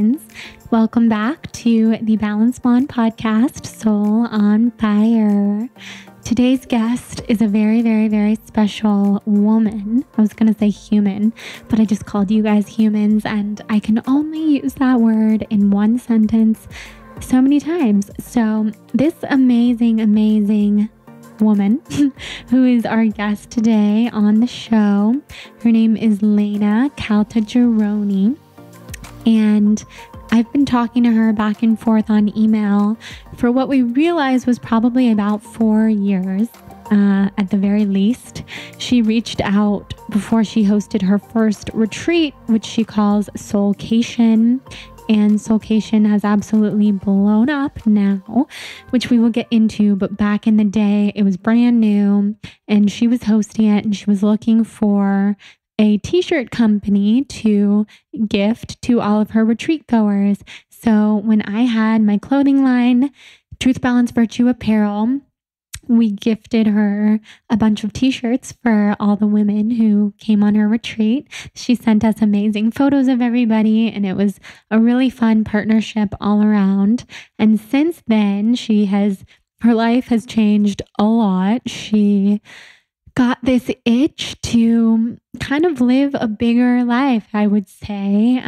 friends. Welcome back to the Balanced Blonde podcast, Soul on Fire. Today's guest is a very, very, very special woman. I was going to say human, but I just called you guys humans, and I can only use that word in one sentence so many times. So this amazing woman who is our guest today on the show, her name is Laina Caltagirone, and I've been talking to her back and forth on email for what we realized was probably about 4 years at the very least. She reached out before she hosted her first retreat, which she calls Soulcation. And Soulcation has absolutely blown up now, which we will get into. But back in the day, it was brand new and she was hosting it, and she was looking for a t-shirt company to gift to all of her retreat goers. So when I had my clothing line, Truth, Balance, Virtue Apparel, we gifted her a bunch of t-shirts for all the women who came on her retreat. She sent us amazing photos of everybody, and it was a really fun partnership all around. And since then, her life has changed a lot. She got this itch to kind of live a bigger life, I would say.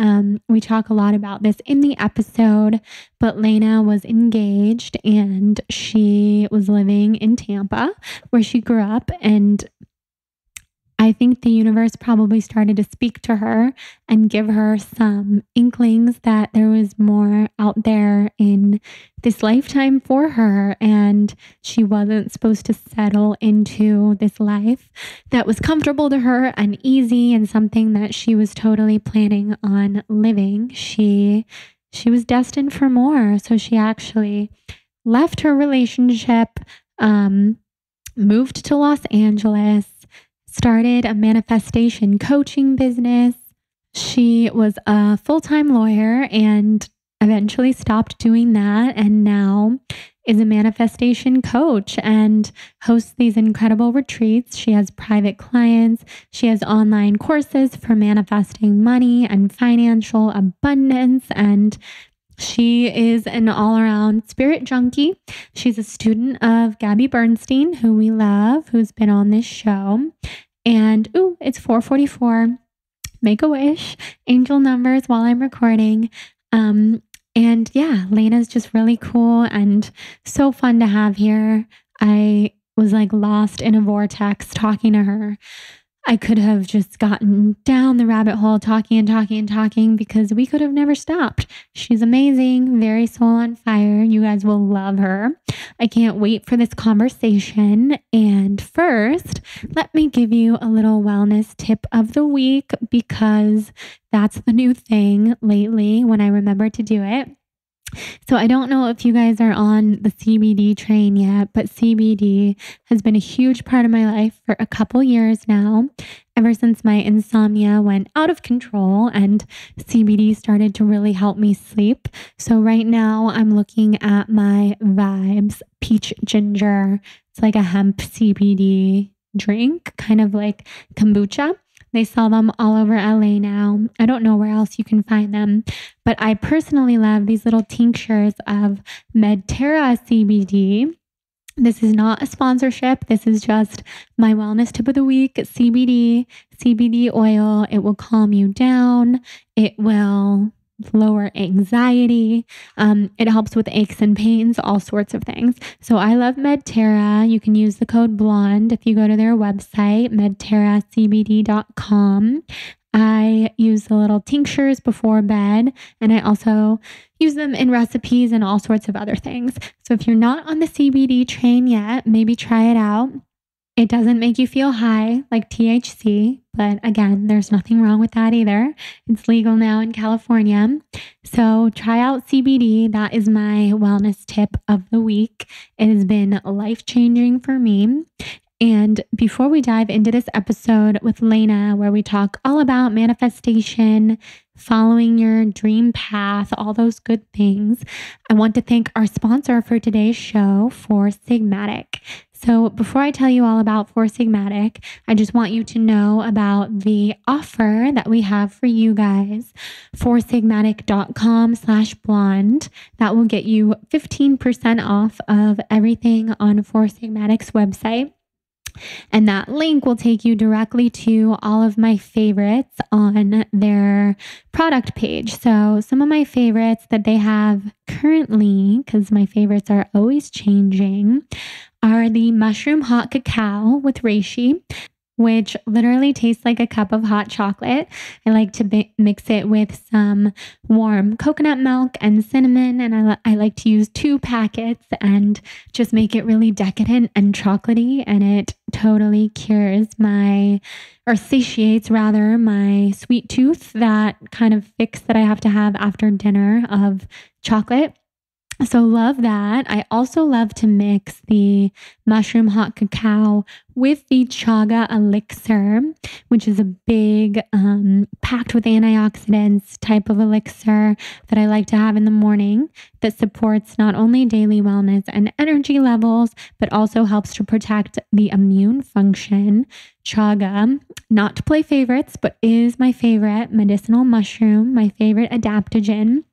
We talk a lot about this in the episode, but Laina was engaged and she was living in Tampa, where she grew up, and I think the universe probably started to speak to her and give her some inklings that there was more out there in this lifetime for her, and she wasn't supposed to settle into this life that was comfortable to her and easy and something that she was totally planning on living. She was destined for more. So she actually left her relationship, moved to Los Angeles, started a manifestation coaching business. She was a full-time lawyer and eventually stopped doing that, and now is a manifestation coach and hosts these incredible retreats. She has private clients. She has online courses for manifesting money and financial abundance, and she is an all-around spirit junkie. She's a student of Gabby Bernstein, who we love, who's been on this show. And it's 4:44. Make a wish. Angel numbers while I'm recording. And yeah, Laina's just really cool and so fun to have here. I was like lost in a vortex talking to her. I could have just gotten down the rabbit hole talking because we could have never stopped. She's amazing, very soul on fire. You guys will love her. I can't wait for this conversation. And first, let me give you a little wellness tip of the week, because that's the new thing lately when I remember to do it. So I don't know if you guys are on the CBD train yet, but CBD has been a huge part of my life for a couple years now, ever since my insomnia went out of control and CBD started to really help me sleep. So right now I'm looking at my Vibes Peach Ginger. It's like a hemp CBD drink, kind of like kombucha. They sell them all over LA now. I don't know where else you can find them, but I personally love these little tinctures of Medterra CBD. This is not a sponsorship. This is just my wellness tip of the week. CBD oil. It will calm you down. It will lower anxiety. It helps with aches and pains, all sorts of things. So I love Medterra. You can use the code BLONDE if you go to their website, medterracbd.com. I use the little tinctures before bed, and I also use them in recipes and all sorts of other things. So if you're not on the CBD train yet, maybe try it out. It doesn't make you feel high like THC, but again, there's nothing wrong with that either. It's legal now in California. So try out CBD. That is my wellness tip of the week. It has been life-changing for me. And before we dive into this episode with Laina, where we talk all about manifestation, following your dream path, all those good things, I want to thank our sponsor for today's show, for Sigmatic. So before I tell you all about Four Sigmatic, I just want you to know about the offer that we have for you guys. foursigmatic.com/blonde. That will get you 15% off of everything on Four Sigmatic's website. And that link will take you directly to all of my favorites on their product page. So some of my favorites that they have currently, because my favorites are always changing, are the mushroom hot cacao with reishi, which literally tastes like a cup of hot chocolate. I like to mix it with some warm coconut milk and cinnamon. And I like to use 2 packets and just make it really decadent and chocolatey. And it totally cures satiates rather my sweet tooth, that kind of fix that I have to have after dinner of chocolate. So love that. I also love to mix the mushroom hot cacao with the chaga elixir, which is a big packed with antioxidants type of elixir that I like to have in the morning, that supports not only daily wellness and energy levels, but also helps to protect the immune function. Chaga, not to play favorites, but is my favorite medicinal mushroom, my favorite adaptogen.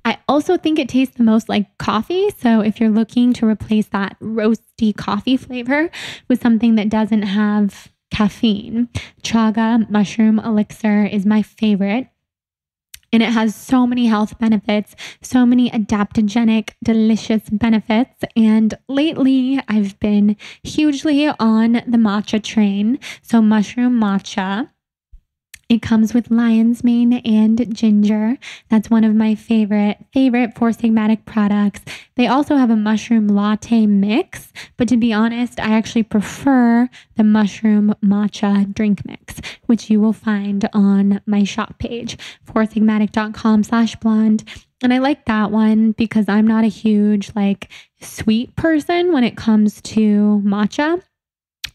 I also think it tastes the most like coffee. So if you're looking to replace that roasty coffee flavor with something that doesn't have caffeine, chaga mushroom elixir is my favorite. And it has so many health benefits, so many adaptogenic, delicious benefits. And lately, I've been hugely on the matcha train. So mushroom matcha. It comes with lion's mane and ginger. That's one of my favorite Four Sigmatic products. They also have a mushroom latte mix, but to be honest, I actually prefer the mushroom matcha drink mix, which you will find on my shop page, foursigmatic.com/blonde. And I like that one because I'm not a huge sweet person when it comes to matcha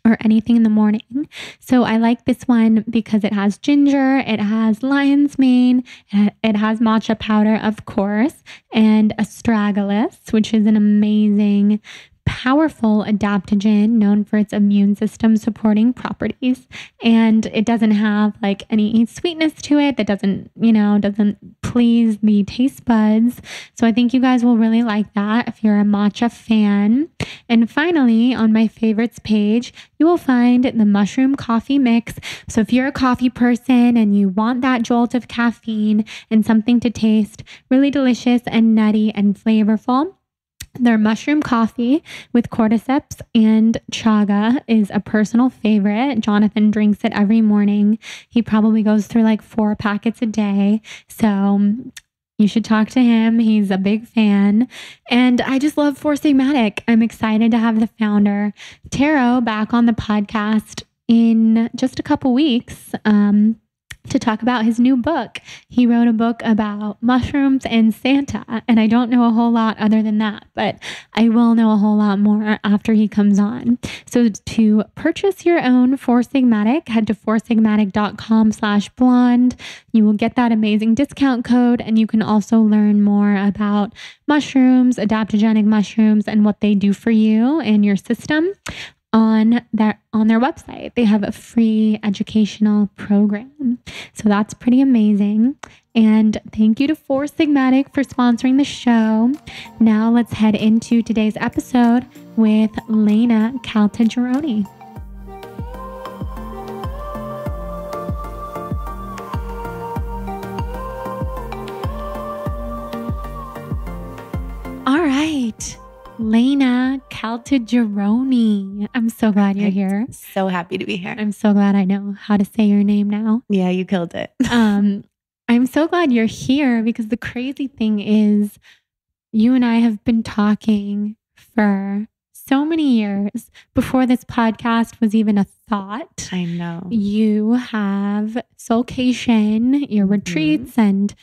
or anything in the morning. So I like this one because it has ginger, it has lion's mane, it has matcha powder, of course, and astragalus, which is an amazing, powerful adaptogen known for its immune system supporting properties. And it doesn't have any sweetness to it that doesn't please the taste buds. So I think you guys will really like that if you're a matcha fan. And finally, on my favorites page, you will find the mushroom coffee mix. So if you're a coffee person and you want that jolt of caffeine and something to taste really delicious and nutty and flavorful, their mushroom coffee with cordyceps and chaga is a personal favorite. Jonathan drinks it every morning. He probably goes through 4 packets a day. So you should talk to him. He's a big fan. And I just love Four Sigmatic. I'm excited to have the founder, Taro, back on the podcast in just a couple weeks. To talk about his new book. He wrote a book about mushrooms and Santa, and I don't know a whole lot other than that, but I will know a whole lot more after he comes on. So to purchase your own Four Sigmatic, head to foursigmatic.com/blonde. You will get that amazing discount code, and you can also learn more about mushrooms, adaptogenic mushrooms, and what they do for you and your system on their website. They have a free educational program. So that's pretty amazing. And thank you to Four Sigmatic for sponsoring the show. Now let's head into today's episode with Laina Caltagirone. All right. Laina Caltagirone. I'm so glad you're here. So happy to be here. I'm so glad I know how to say your name now. Yeah, you killed it. I'm so glad you're here because the crazy thing is you and I have been talking for so many years before this podcast was even a thought. I know. You have Soulcation, your retreats, and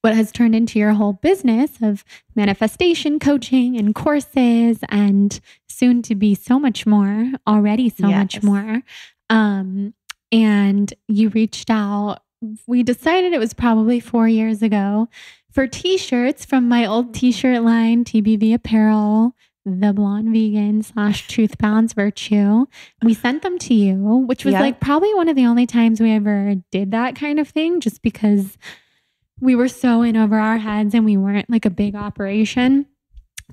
what has turned into your whole business of manifestation coaching and courses, and soon to be so much more, already so much more. And you reached out. We decided it was probably 4 years ago for t-shirts from my old t-shirt line, TBV Apparel. the blonde vegan / truth balance virtue. We sent them to you, which was like probably one of the only times we ever did that kind of thing, just because we were so in over our heads and we weren't like a big operation.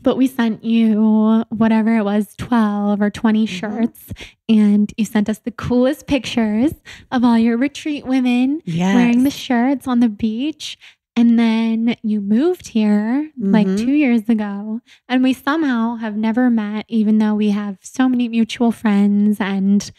But we sent you whatever it was, 12 or 20 shirts, and you sent us the coolest pictures of all your retreat women wearing the shirts on the beach. And then you moved here like 2 years ago, and we somehow have never met, even though we have so many mutual friends and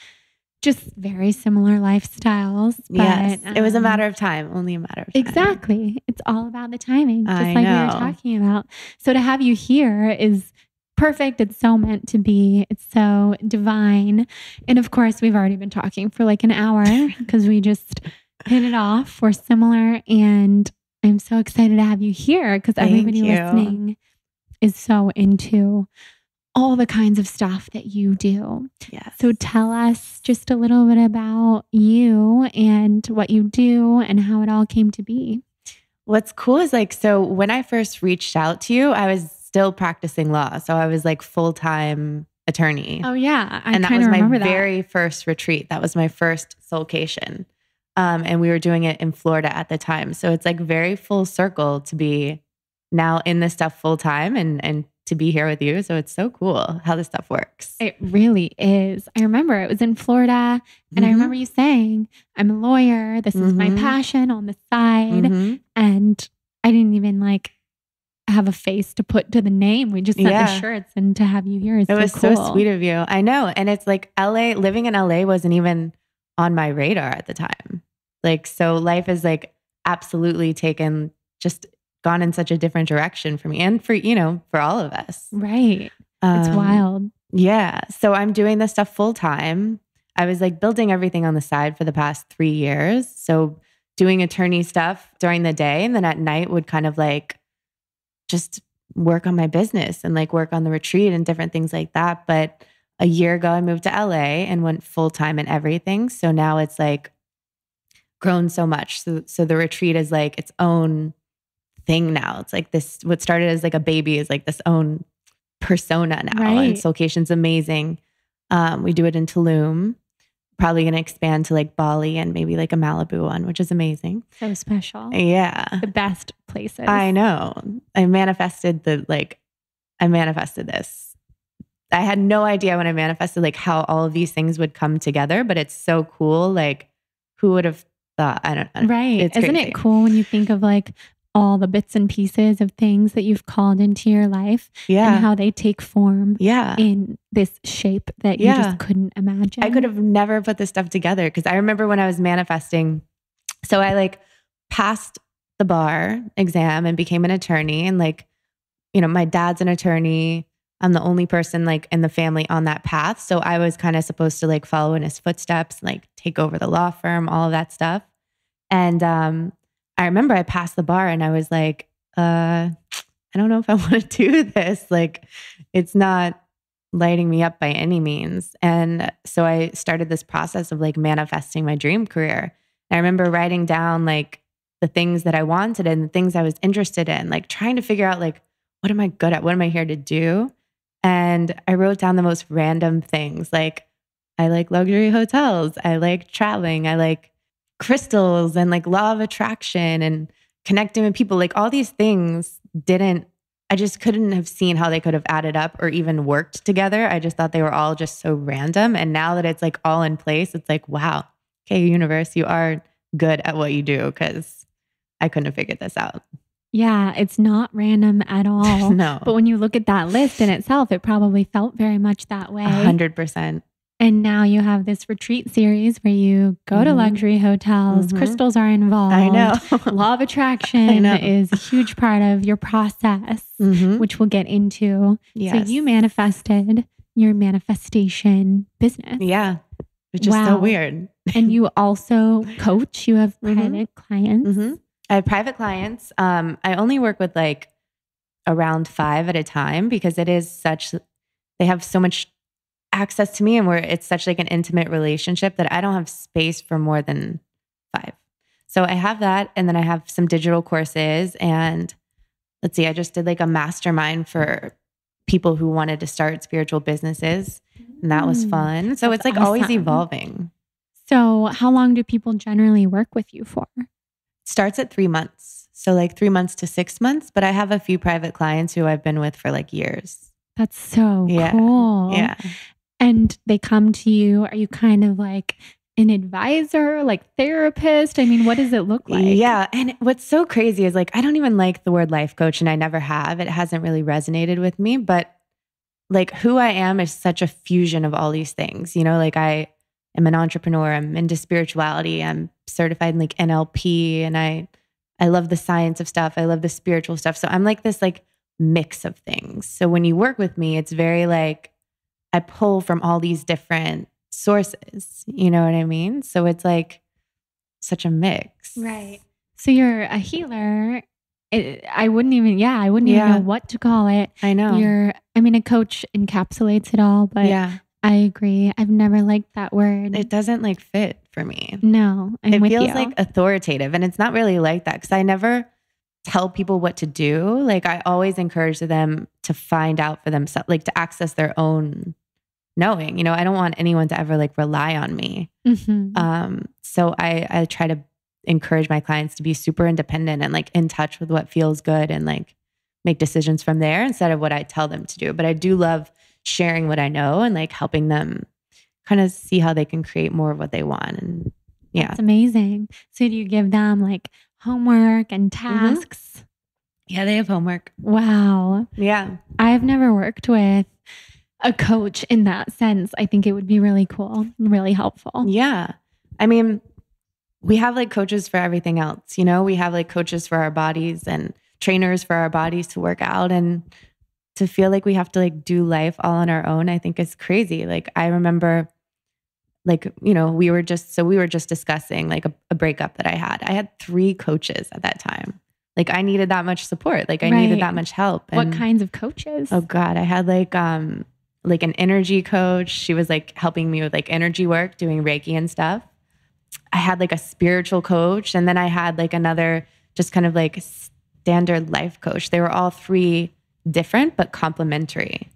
just very similar lifestyles. But, it was a matter of time, only a matter of time. Exactly. It's all about the timing, just like we were talking about. So to have you here is perfect. It's so meant to be. It's so divine. And of course, we've already been talking for like an hour because we just hit it off. We're similar. And I'm so excited to have you here because everybody listening is so into all the kinds of stuff that you do. Yes. So tell us just a little bit about you and what you do and how it all came to be. What's cool is like, so when I first reached out to you, I was still practicing law. So I was like full-time attorney. Oh yeah. And that was my very first retreat. That was my first Soulcation. And we were doing it in Florida at the time. So it's like very full circle to be now in this stuff full time and to be here with you. So it's so cool how this stuff works. It really is. I remember it was in Florida and I remember you saying, I'm a lawyer. This is my passion on the side. And I didn't even like have a face to put to the name. We just sent the shirts, and to have you here is so cool. It was so sweet of you. I know. And it's like living in LA wasn't even on my radar at the time. Like, so life is like absolutely gone in such a different direction for me and for, for all of us. Right. It's wild. Yeah. So I'm doing this stuff full time. I was like building everything on the side for the past 3 years. So doing attorney stuff during the day, and then at night would kind of like just work on my business and like work on the retreat and different things like that. But a year ago, I moved to LA and went full time in everything. So now it's like grown so much. So the retreat is like its own thing now. It's like this, what started as like a baby is like this own persona now. Right. And Soulcation's amazing. We do it in Tulum. Probably going to expand to like Bali and maybe like a Malibu one, which is amazing. So special. Yeah. The best places. I know. I manifested this. I had no idea when I manifested like how all of these things would come together, but it's so cool. Like, who would have thought? I don't know. Right. It's Isn't crazy. It cool when you think of like all the bits and pieces of things that you've called into your life and how they take form in this shape that you just couldn't imagine. I could have never put this stuff together because I remember when I was manifesting, so I like passed the bar exam and became an attorney, and like, my dad's an attorney. I'm the only person like in the family on that path. So I was kind of supposed to like follow in his footsteps, like take over the law firm, all of that stuff. And I remember I passed the bar and I was like, I don't know if I want to do this. Like, it's not lighting me up by any means. And so I started this process of like manifesting my dream career. And I remember writing down like the things that I wanted and the things I was interested in, like trying to figure out like, what am I good at? What am I here to do? And I wrote down the most random things. Like, I like luxury hotels. I like traveling. I like crystals and like law of attraction and connecting with people. Like all these things I just couldn't have seen how they could have added up or even worked together. I just thought they were all just so random. And now that it's like all in place, it's like, wow, okay, universe, you are good at what you do, because I couldn't have figured this out. Yeah, it's not random at all. No. But when you look at that list in itself, it probably felt very much that way. 100%. And now you have this retreat series where you go to luxury hotels, crystals are involved. I know. Law of attraction is a huge part of your process, which we'll get into. Yes. So you manifested your manifestation business. Yeah, which is so weird. And you also coach. You have private clients. I have private clients. I only work with like around 5 at a time because they have so much access to me, and it's such like an intimate relationship that I don't have space for more than 5. So I have that. And then I have some digital courses, and let's see, I just did like a mastermind for people who wanted to start spiritual businesses. And that was fun. So That's it's like always awesome. evolving. So how long do people generally work with you for? Starts at 3 months. So like 3 months to 6 months. But I have a few private clients who I've been with for like years. That's so cool. Yeah. And they come to you. Are you kind of like an advisor, like therapist? I mean, what does it look like? Yeah. And what's so crazy is like, I don't even like the word life coach, and I never have. It hasn't really resonated with me, but like who I am is such a fusion of all these things. You know, like I am an entrepreneur. I'm into spirituality. I'm certified in like NLP, and I love the science of stuff. I love the spiritual stuff. So I'm like this like mix of things. So when you work with me, it's very like I pull from all these different sources. You know what I mean? So it's like such a mix. Right. So you're a healer. I wouldn't even know what to call it. I know. A coach encapsulates it all, but yeah, I agree. I've never liked that word. it doesn't like fit for me. No, it feels like authoritative, and it's not really like that because I never tell people what to do. Like I always encourage them to find out for themselves, like to access their own knowing. You know, I don't want anyone to ever like rely on me. So I try to encourage my clients to be super independent and like in touch with what feels good and like make decisions from there instead of what I tell them to do. But I do love sharing what I know and like helping them kind of see how they can create more of what they want. And yeah. That's amazing. So do you give them like homework and tasks? Yeah, they have homework. Wow. Yeah. I've never worked with a coach in that sense. I think it would be really cool, really helpful. Yeah. I mean, we have like coaches for everything else. You know, we have like coaches for our bodies and trainers for our bodies to work out, and to feel like we have to like do life all on our own, I think is crazy. Like I remember like, you know, we were just discussing like a breakup that I had. I had 3 coaches at that time. Like I needed that much support. Like I needed that much help. And what kinds of coaches? Oh God, I had like an energy coach. She was like helping me with like energy work, doing Reiki and stuff. I had like a spiritual coach, and then I had like another just kind of like standard life coach. They were all 3 different but complementary.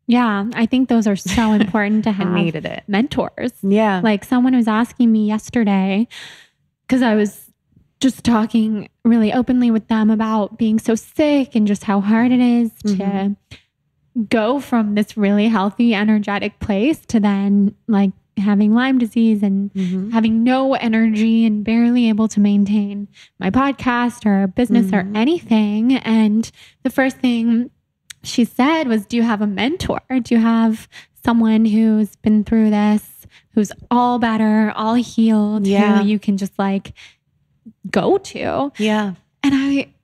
Yeah, I think those are so important to have. I needed it. Mentors. Yeah. Like someone was asking me yesterday, because I was just talking really openly with them about being so sick and just how hard it is to go from this really healthy, energetic place to then like having Lyme disease and having no energy and barely able to maintain my podcast or business or anything. And the first thing she said was, do you have a mentor? Do you have someone who's been through this, who's all better, all healed, who you can just like go to? Yeah.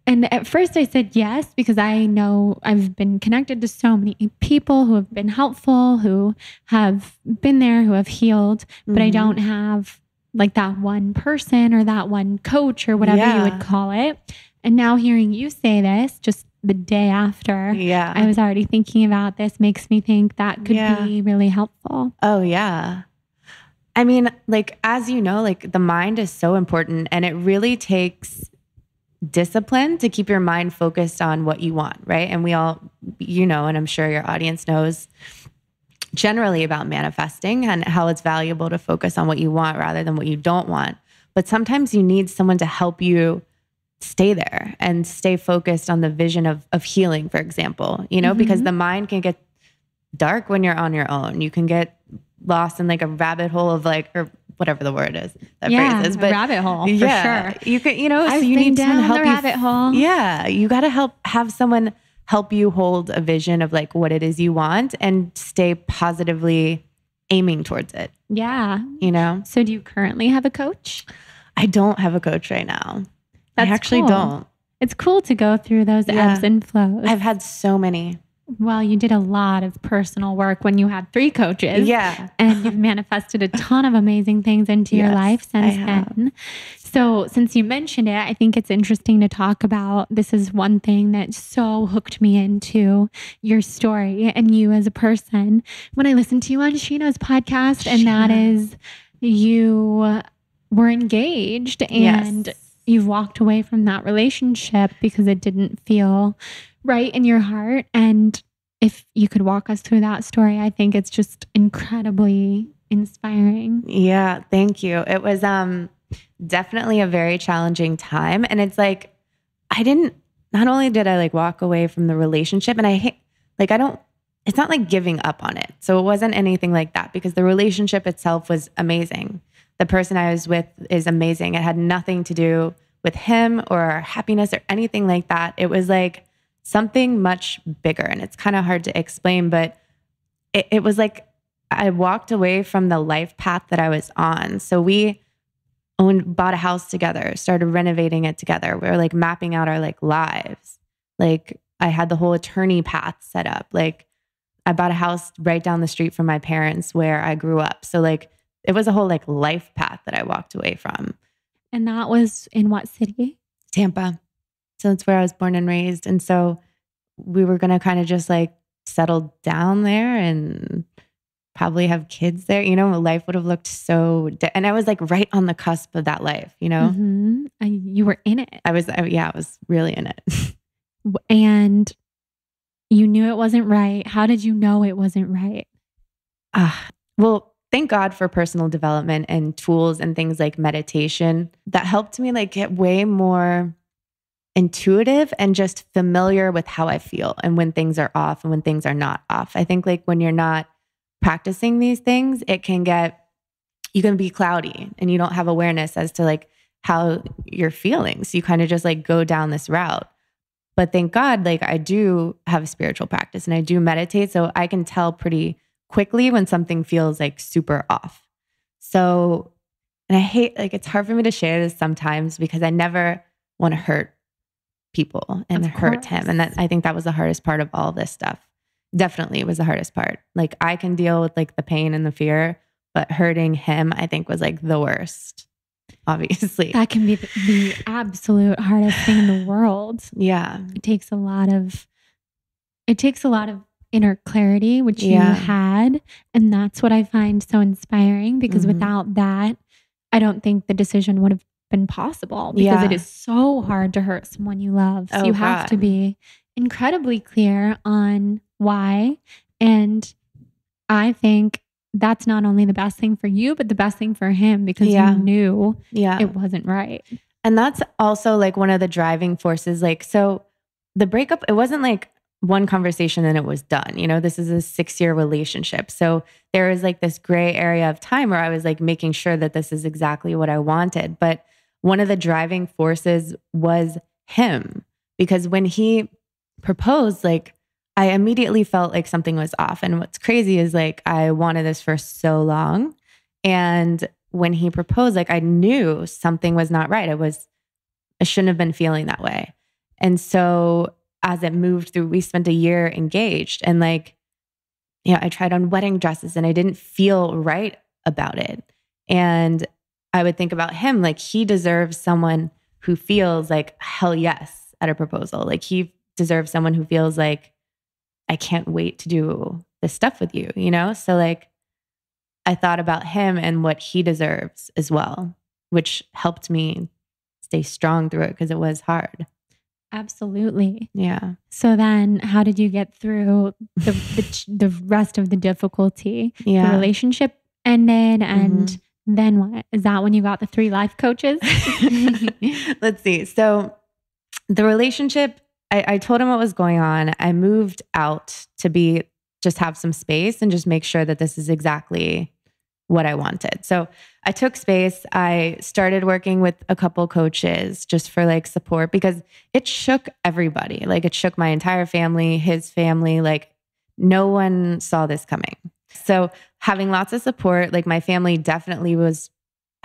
And at first I said yes, because I know I've been connected to so many people who have been helpful, who have been there, who have healed, but I don't have like that one person or that one coach or whatever you would call it. And now hearing you say this just the day after, I was already thinking about this, makes me think that could be really helpful. Oh yeah. I mean, like, as you know, like the mind is so important, and it really takes discipline to keep your mind focused on what you want, right? And we all, you know, and I'm sure your audience knows generally about manifesting and how it's valuable to focus on what you want rather than what you don't want. But sometimes you need someone to help you stay there and stay focused on the vision of healing, for example, you know, because the mind can get dark when you're on your own. You can get lost in like a rabbit hole of like, or whatever the word is, that phrase is, but a rabbit hole for sure. You can, you know, I've so you been need down someone to help the you. Rabbit hole. Yeah. You got to have someone help you hold a vision of like what it is you want and stay positively aiming towards it. Yeah. You know? So do you currently have a coach? I don't have a coach right now. That's I actually cool. don't. It's cool to go through those ebbs and flows. I've had so many. Well, you did a lot of personal work when you had 3 coaches. Yeah. And you've manifested a ton of amazing things into your life since then. So since you mentioned it, I think it's interesting to talk about. This is one thing that so hooked me into your story and you as a person. When I listened to you on Sheena's podcast, and that is you were engaged and you've walked away from that relationship because it didn't feel right in your heart. And if you could walk us through that story, I think it's just incredibly inspiring. Yeah, thank you. It was definitely a very challenging time. And it's like, not only did I like walk away from the relationship, and it's not like giving up on it. So it wasn't anything like that, because the relationship itself was amazing. The person I was with is amazing. It had nothing to do with him or our happiness or anything like that. It was like something much bigger. And it's kind of hard to explain, but it was like I walked away from the life path that I was on. So we bought a house together, started renovating it together. We were like mapping out our like lives. Like I had the whole attorney path set up. Like I bought a house right down the street from my parents where I grew up. So like it was a whole like life path that I walked away from. And that was in what city? Tampa. So that's where I was born and raised. And so we were going to kind of just like settle down there and probably have kids there. You know, life would have looked so, and I was like right on the cusp of that life, you know? Mm-hmm. You were in it. I was really in it. And you knew it wasn't right. How did you know it wasn't right? Well, thank God for personal development and tools and things like meditation that helped me like get way more intuitive and just familiar with how I feel and when things are off and when things are not off. I think like when you're not practicing these things, you can be cloudy and you don't have awareness as to like how you're feeling. So you kind of just like go down this route. But thank God, like I do have a spiritual practice and I do meditate. So I can tell pretty quickly when something feels like super off. So, and I hate, like, it's hard for me to share this sometimes because I never want to hurt people and hurt him. And I think that was the hardest part of all this stuff. Definitely was the hardest part. Like I can deal with like the pain and the fear, but hurting him, I think was like the worst, obviously. That can be the absolute hardest thing in the world. Yeah. It takes a lot of inner clarity, which you had. And that's what I find so inspiring, because without that, I don't think the decision would have been possible, because it is so hard to hurt someone you love. So you have to be incredibly clear on why. And I think that's not only the best thing for you, but the best thing for him, because you knew it wasn't right. And that's also like one of the driving forces. Like, so the breakup, it wasn't like one conversation and it was done. You know, this is a 6-year relationship. So there was like this gray area of time where I was like making sure that this is exactly what I wanted. But one of the driving forces was him, because when he proposed, like I immediately felt like something was off. And what's crazy is like, I wanted this for so long. And when he proposed, like I knew something was not right. I shouldn't have been feeling that way. And so as it moved through, we spent a year engaged, and like, I tried on wedding dresses and I didn't feel right about it. And I would think about him, like he deserves someone who feels like hell yes at a proposal. Like he deserves someone who feels like, I can't wait to do this stuff with you, you know? So like I thought about him and what he deserves as well, which helped me stay strong through it, because it was hard. Absolutely. Yeah. So then how did you get through the rest of the difficulty? Yeah. The relationship ended, and then what? Is that when you got the 3 life coaches? Let's see. So the relationship, I told him what was going on. I moved out to just have some space and just make sure that this is exactly what I wanted. So I took space. I started working with a couple coaches just for like support, because it shook everybody. Like it shook my entire family, his family, like no one saw this coming. So having lots of support, like my family definitely was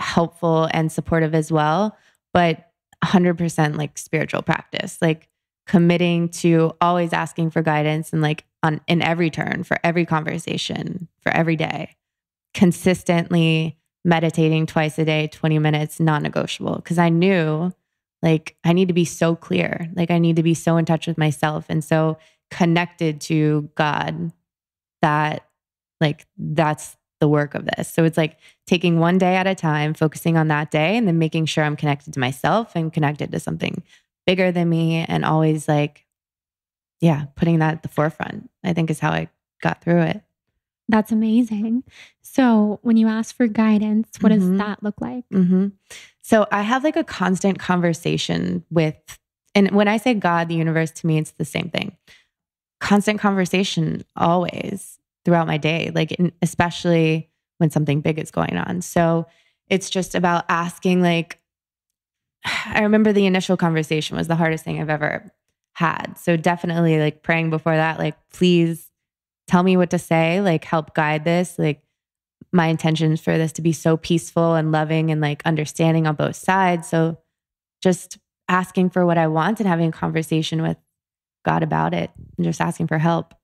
helpful and supportive as well, but 100% like spiritual practice, like committing to always asking for guidance and like in every turn, for every conversation, for every day. Consistently meditating twice a day, 20 minutes, non-negotiable. Because I knew like I need to be so clear. Like I need to be so in touch with myself and so connected to God that like that's the work of this. So it's like taking one day at a time, focusing on that day, and then making sure I'm connected to myself and connected to something bigger than me, and always like putting that at the forefront, I think is how I got through it. That's amazing. So when you ask for guidance, what does that look like? So I have like a constant conversation with, and when I say God, the universe, to me, it's the same thing. Constant conversation always throughout my day, like especially when something big is going on. So it's just about asking, like, I remember the initial conversation was the hardest thing I've ever had. So definitely like praying before that, like, please tell me what to say, like help guide this. Like my intention is for this to be so peaceful and loving and like understanding on both sides. So just asking for what I want and having a conversation with God about it and just asking for help.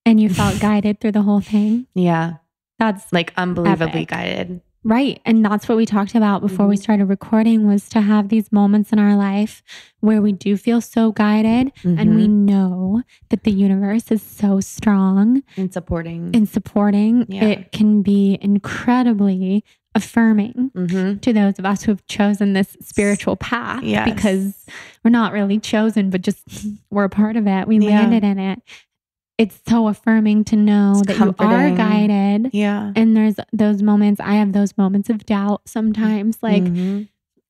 And you felt guided through the whole thing? Yeah. That's like unbelievably epic. Guided. Right. And that's what we talked about before we started recording, was to have these moments in our life where we do feel so guided and we know that the universe is so strong and supporting. Yeah. It can be incredibly affirming to those of us who have chosen this spiritual path, because we're not really chosen, but just we're a part of it. We landed in it. It's so affirming to know that you are guided. Yeah. And there's those moments, I have those moments of doubt sometimes. Like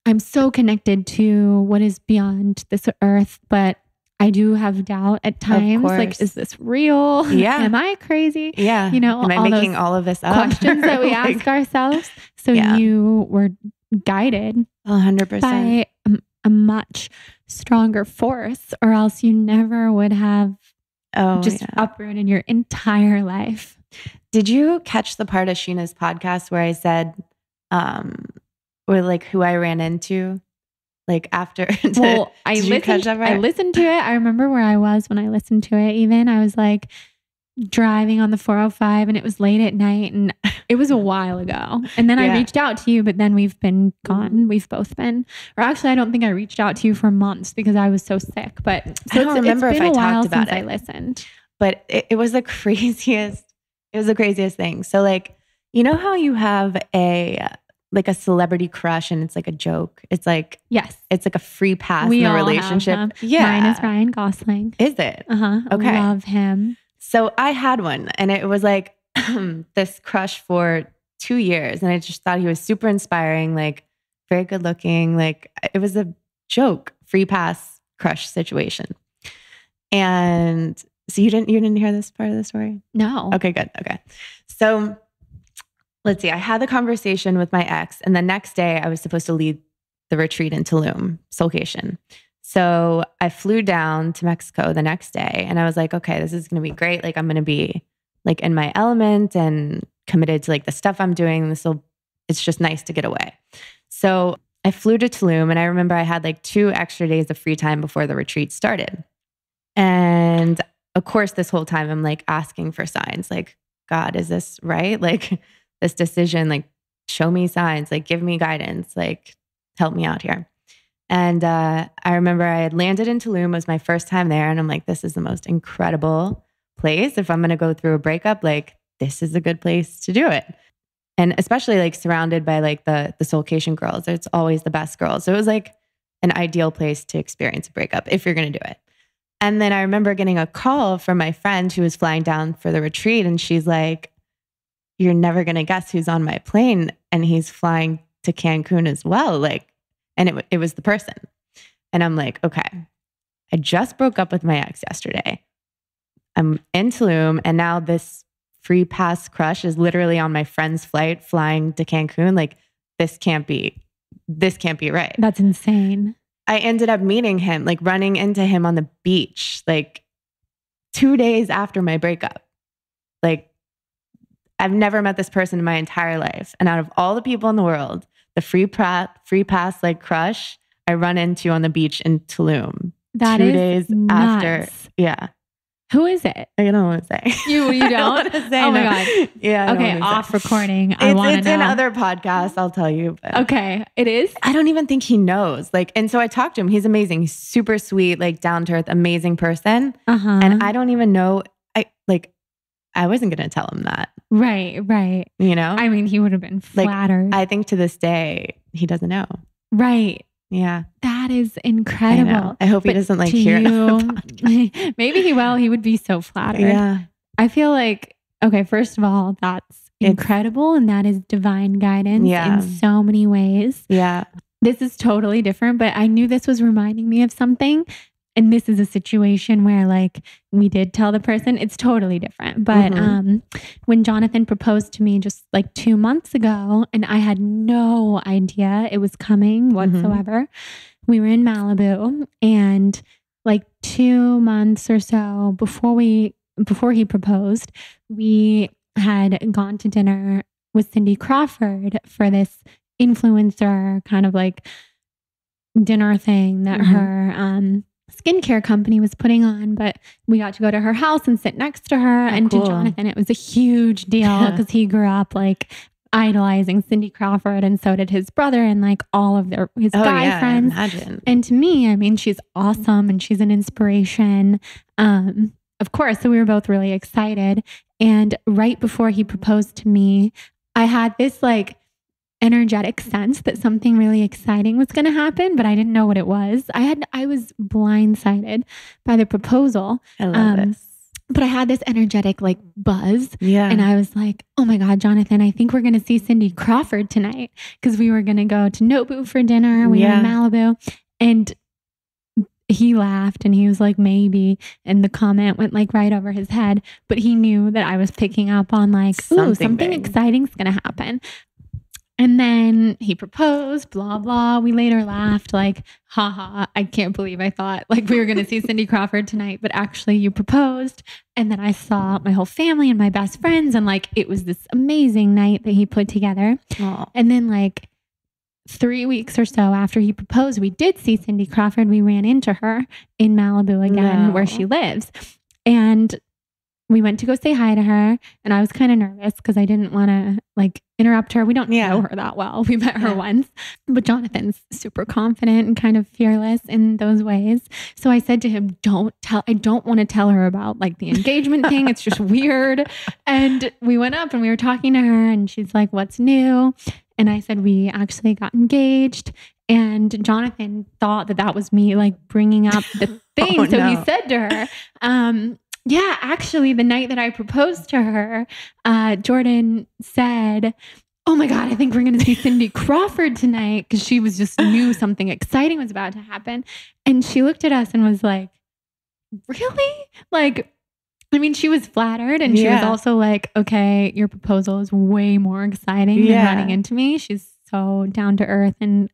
I'm so connected to what is beyond this earth, but I do have doubt at times. Like, is this real? Yeah. Am I crazy? Yeah. You know, am I making all of this up? Questions that we ask ourselves. So you were guided 100% by a much stronger force, or else you never would have uprooted your entire life. Did you catch the part of Sheena's podcast where I said, or like who I ran into, like after? I listened to it. I remember where I was when I listened to it. Even I was like driving on the 405, and it was late at night, and it was a while ago. And then I reached out to you, but then we've been gone. We've both been, or actually, I don't think I reached out to you for months because I was so sick. But so I don't remember if I talked about it. I listened, but it was the craziest. It was the craziest thing. So like, you know how you have a celebrity crush and it's like a joke. It's like, it's like a free pass in a relationship. Mine is Ryan Gosling. Is it? Okay. Love him. So I had one, and it was like this crush for 2 years. And I just thought he was super inspiring, like very good looking. Like it was a joke, free pass crush situation. And so you didn't hear this part of the story? No. Okay, good. Okay. So let's see. I had the conversation with my ex, and the next day I was supposed to lead the retreat in Tulum, Soulcation. So I flew down to Mexico the next day, and I was like, okay, this is going to be great. Like I'm going to be like in my element and committed to like the stuff I'm doing. It's just nice to get away. So I flew to Tulum, and I remember I had like 2 extra days of free time before the retreat started. And of course, this whole time I'm like asking for signs, like, God, is this right? Like this decision, like show me signs, like give me guidance, like help me out here. And I remember I had landed in Tulum. It was my first time there. And I'm like, this is the most incredible place. If I'm going to go through a breakup, like this is a good place to do it. And especially like surrounded by like the Soulcation girls. It's always the best girls. So it was like an ideal place to experience a breakup if you're going to do it. And then I remember getting a call from my friend who was flying down for the retreat. And she's like, you're never going to guess who's on my plane. And he's flying to Cancun as well. Like, and it was the person. And I'm like, okay, I just broke up with my ex yesterday. I'm in Tulum, and now this free pass crush is literally on my friend's flight flying to Cancun. Like this can't be right. That's insane. I ended up meeting him, like running into him on the beach, like 2 days after my breakup. Like I've never met this person in my entire life. And out of all the people in the world, the free pass like crush I run into on the beach in Tulum. That 2 is days nuts. After. Yeah. Who is it? I don't want to say. You don't? I don't say, oh my God. Yeah. Okay. Off recording. I want to know. It's in other podcasts. I'll tell you. But okay. It is? I don't even think he knows. Like, and so I talked to him. He's amazing. He's super sweet, like down to earth, amazing person. And I don't even know. I wasn't going to tell him that. Right. You know? I mean, he would have been flattered. I think to this day, he doesn't know. Right. Yeah. That is incredible. I hope he doesn't like hear it. Maybe he will. He would be so flattered. Yeah. I feel like, okay, first of all, that's incredible. And that is divine guidance in so many ways. Yeah. This is totally different, but I knew this was reminding me of something. And this is a situation where like we did tell the person it's totally different. But when Jonathan proposed to me just like 2 months ago, and I had no idea it was coming whatsoever, we were in Malibu, and like 2 months or so before he proposed, we had gone to dinner with Cindy Crawford for this influencer kind of like dinner thing that her skincare company was putting on, but we got to go to her house and sit next to her. And to Jonathan, it was a huge deal because he grew up like idolizing Cindy Crawford, and so did his brother and like all of his guy friends. Imagine. And to me, I mean, she's awesome and she's an inspiration. Of course, so we were both really excited. And right before he proposed to me, I had this like energetic sense that something really exciting was going to happen, but I didn't know what it was. I was blindsided by the proposal. I love this. But I had this energetic like buzz. Yeah. And I was like, oh my God, Jonathan, I think we're going to see Cindy Crawford tonight, because we were going to go to Nobu for dinner. We were in Malibu. And he laughed and he was like, maybe. And the comment went like right over his head. But he knew that I was picking up on like, ooh, something exciting is going to happen. And then he proposed, blah, blah. We later laughed like, haha, I can't believe I thought like we were going to see Cindy Crawford tonight, but actually you proposed. And then I saw my whole family and my best friends, and like, it was this amazing night that he put together. Aww. And then like 3 weeks or so after he proposed, we did see Cindy Crawford. We ran into her in Malibu again, where she lives. And we went to go say hi to her, and I was kind of nervous because I didn't want to like interrupt her. We don't know her that well. We met her once, but Jonathan's super confident and kind of fearless in those ways. So I said to him, I don't want to tell her about like the engagement thing. It's just weird. And we went up and we were talking to her, and she's like, what's new? And I said, we actually got engaged. And Jonathan thought that was me like bringing up the thing. He said to her, yeah, actually, the night that I proposed to her, Jordan said, oh my God, I think we're going to see Cindy Crawford tonight, because she was just knew something exciting was about to happen. And she looked at us and was like, really? Like, I mean, she was flattered, and she was also like, okay, your proposal is way more exciting than running into me. She's so down to earth and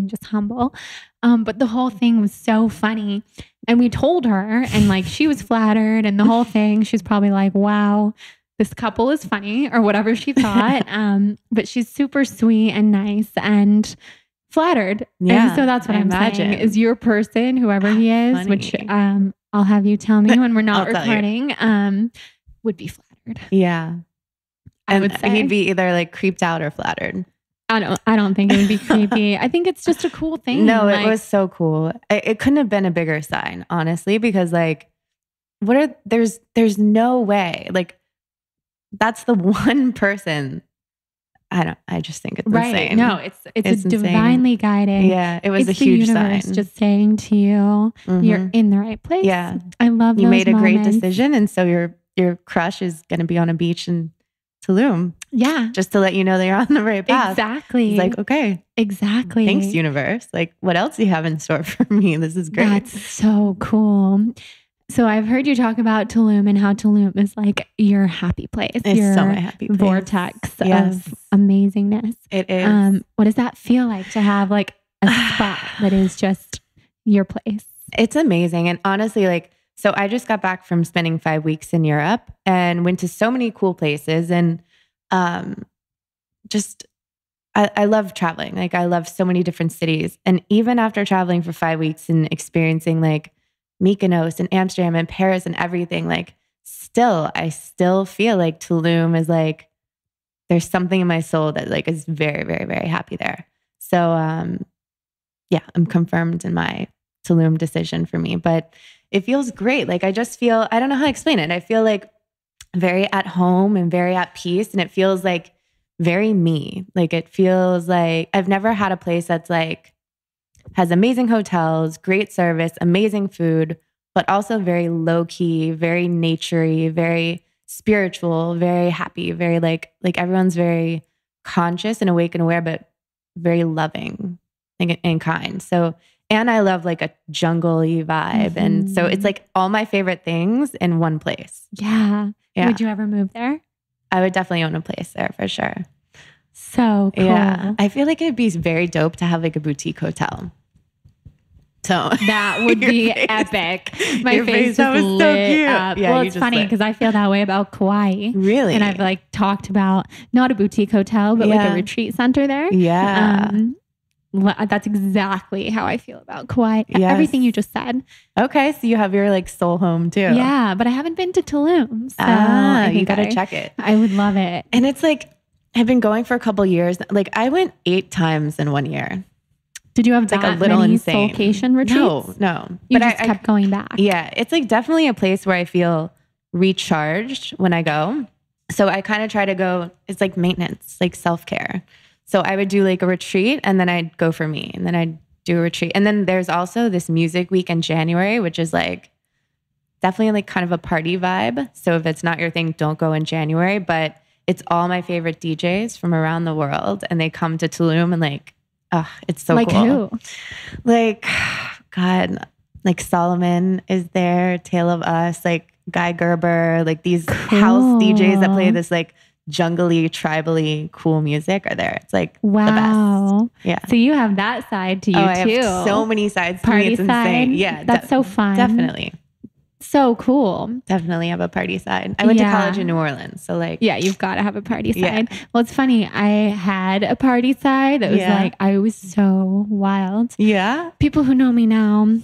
just humble. But the whole thing was so funny. And we told her, and like, she was flattered, and the whole thing, she's probably like, wow, this couple is funny, or whatever she thought. But she's super sweet and nice and flattered. Yeah. And so that's what I'm saying is your person, whoever he is, funny. Which I'll have you tell me when we're not recording, would be flattered. Yeah. I would say he'd be either like creeped out or flattered. I don't think it would be creepy. I think it's just a cool thing. No, like, it was so cool. It couldn't have been a bigger sign, honestly, because like, there's no way, like, that's the one person. I just think it's insane. No, it's divinely guided. Yeah, it was a huge sign. Just saying to you, you're in the right place. Yeah, I love you those made a moments. great decision, and so your crush is going to be on a beach in Tulum. Yeah, just to let you know that you're on the right path. Exactly. He's like, okay, exactly. Thanks, universe. Like, what else do you have in store for me? This is great. That's so cool. So I've heard you talk about Tulum and how Tulum is like your happy place. It's so my happy place. Vortex of amazingness. It is. What does that feel like to have like a spot that is just your place? It's amazing. And honestly, like, so I just got back from spending 5 weeks in Europe and went to so many cool places. And I love traveling. Like, I love so many different cities. And even after traveling for 5 weeks and experiencing like Mykonos and Amsterdam and Paris and everything, like, I still feel like Tulum is like, there's something in my soul that like is very, very, very happy there. So, yeah, I'm confirmed in my Tulum decision for me, but it feels great. Like, I just feel, I don't know how to explain it. I feel like very at home and very at peace. And it feels like very me. Like, it feels like I've never had a place that's like has amazing hotels, great service, amazing food, but also very low key, very naturey, very spiritual, very happy, very like everyone's very conscious and awake and aware, but very loving and kind. So, and I love like a jungle-y vibe. And so it's like all my favorite things in one place. Yeah. Would you ever move there? I would definitely own a place there for sure. So cool. Yeah. I feel like it'd be very dope to have like a boutique hotel. So that would be epic. My face that was lit so cute. up. Yeah, well, it's funny because I feel that way about Kauai. Really? And I've like talked about not a boutique hotel, but like a retreat center there. Yeah. That's exactly how I feel about Kauai. Yes. Everything you just said. Okay. So you have your like soul home too. Yeah. But I haven't been to Tulum. So you got to check it. I would love it. And it's like, I've been going for a couple years. Like I went 8 times in 1 year. Did you have like a little many insane Soulcation retreats? No. You just kept going back. Yeah. It's like definitely a place where I feel recharged when I go. So I kind of try to go, it's like maintenance, like self-care. So I would do like a retreat and then I'd go for me and then I'd do a retreat. And then there's also this music week in January, which is like definitely like kind of a party vibe. So if it's not your thing, don't go in January, but it's all my favorite DJs from around the world. And they come to Tulum and like, oh, it's so like cool. Who? Like, God, like Solomon is there, Tale of Us, like Guy Gerber, like these house DJs that play this like jungly, tribally cool music are there. It's like the best. Yeah. So you have that side to you too. I have so many sides to party me. It's side. Insane. Yeah. That's so fun. Definitely. So cool. Definitely have a party side. I went to college in New Orleans. So like, yeah, you've got to have a party side. Yeah. Well, it's funny. I had a party side that was like, I was so wild. Yeah. People who know me now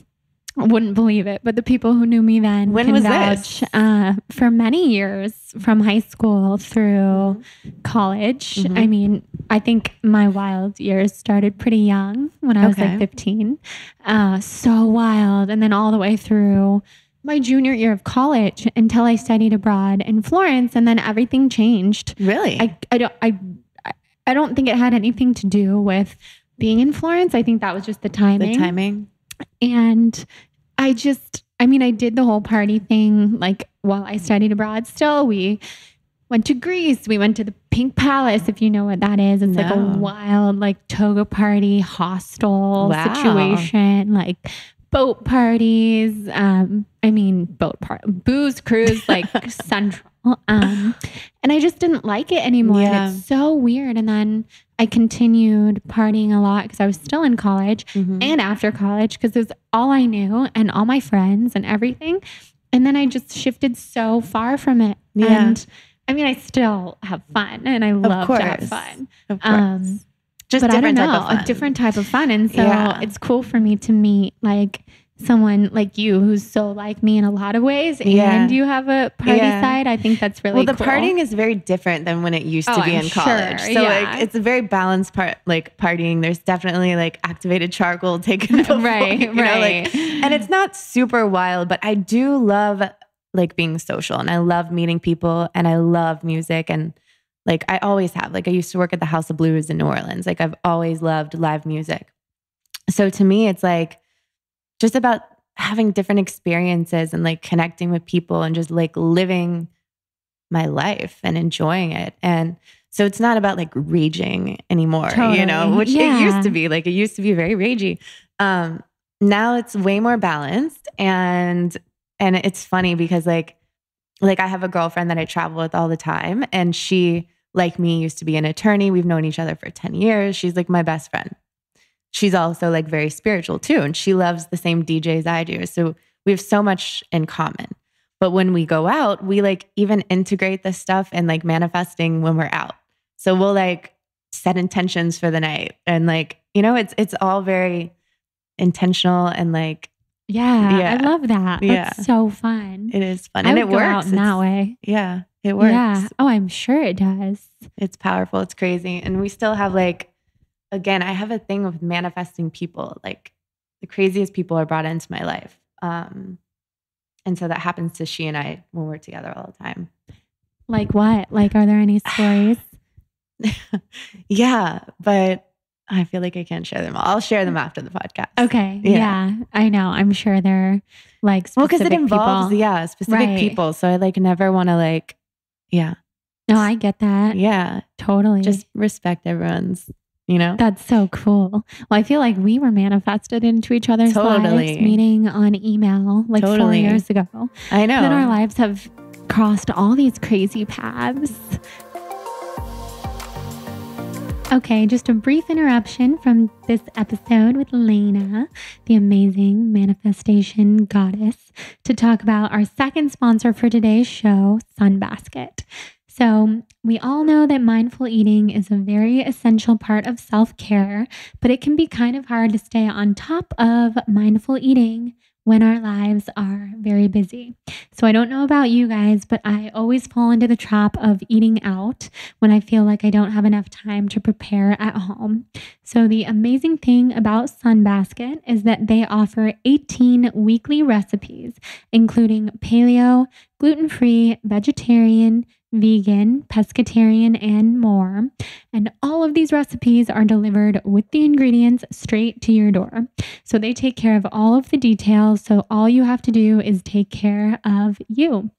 wouldn't believe it, but the people who knew me then when can was vouch. this? For many years, from high school through college. I mean, I think my wild years started pretty young when I was like 15. So wild. And then all the way through my junior year of college until I studied abroad in Florence, and then everything changed. Really? I don't think it had anything to do with being in Florence. I think that was just the timing. The timing. And I did the whole party thing like while I studied abroad still. We went to Greece. We went to the Pink Palace, if you know what that is. It's like a wild like toga party hostel situation, like boat parties. Booze cruise, like central. And I just didn't like it anymore. Yeah. And it's so weird. And then I continued partying a lot because I was still in college and after college because it was all I knew and all my friends and everything. And then I just shifted so far from it. Yeah. And I mean, I still have fun and I love to have fun. Of course. Just but different I don't know, type of fun. a different type of fun. And so it's cool for me to meet like someone like you who's so like me in a lot of ways and you have a party side. I think that's really cool. Well, the partying is very different than when it used to be in college. Sure. So like it's a very balanced like partying. There's definitely like activated charcoal taken before, right. And it's not super wild, but I do love like being social and I love meeting people and I love music and like I always have. Like I used to work at the House of Blues in New Orleans. Like I've always loved live music. So to me, it's like just about having different experiences and like connecting with people and just like living my life and enjoying it. And so it's not about like raging anymore, you know, which it used to be. Like it used to be very ragey. Now it's way more balanced. And it's funny because like I have a girlfriend that I travel with all the time. And she, like me, used to be an attorney. We've known each other for 10 years. She's like my best friend. She's also like very spiritual too. And she loves the same DJs I do. So we have so much in common. But when we go out, we like even integrate this stuff and like manifesting when we're out. So we'll like set intentions for the night. And like, you know, it's all very intentional and like, I love that. That's so fun. It is fun. And it works out in that way. Yeah, it works. Yeah. Oh, I'm sure it does. It's powerful. It's crazy. And we still have like, again, I have a thing with manifesting people. Like the craziest people are brought into my life. And so that happens to she and I when we're together all the time. Like what? Like, are there any stories? Yeah, but I feel like I can't share them all. I'll share them after the podcast. Okay. Yeah. I know. I'm sure they're like specific because it involves, people. specific people. So I like never want to like, No, I get that. Yeah. Totally. Just respect everyone's, That's so cool. Well, I feel like we were manifested into each other's lives, meeting on email like 4 years ago. I know. Then our lives have crossed all these crazy paths. Okay, just a brief interruption from this episode with Laina, the amazing manifestation goddess, to talk about our second sponsor for today's show, Sunbasket. So we all know that mindful eating is a very essential part of self-care, but it can be kind of hard to stay on top of mindful eating when our lives are very busy. So I don't know about you guys, but I always fall into the trap of eating out when I feel like I don't have enough time to prepare at home. So the amazing thing about Sunbasket is that they offer 18 weekly recipes, including paleo, gluten-free, vegetarian, vegan, pescatarian, and more. And all of these recipes are delivered with the ingredients straight to your door. So they take care of all of the details. So all you have to do is take care of you.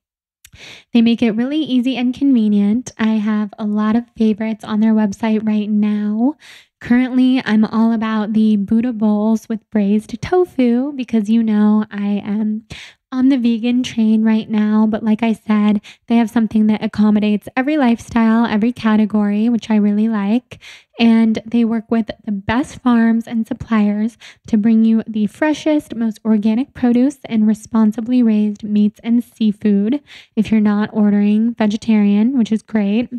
They make it really easy and convenient. I have a lot of favorites on their website right now. Currently, I'm all about the Buddha bowls with braised tofu because I am on the vegan train right now. But like I said, they have something that accommodates every lifestyle, every category, which I really like. And they work with the best farms and suppliers to bring you the freshest, most organic produce and responsibly raised meats and seafood. If you're not ordering vegetarian, which is great,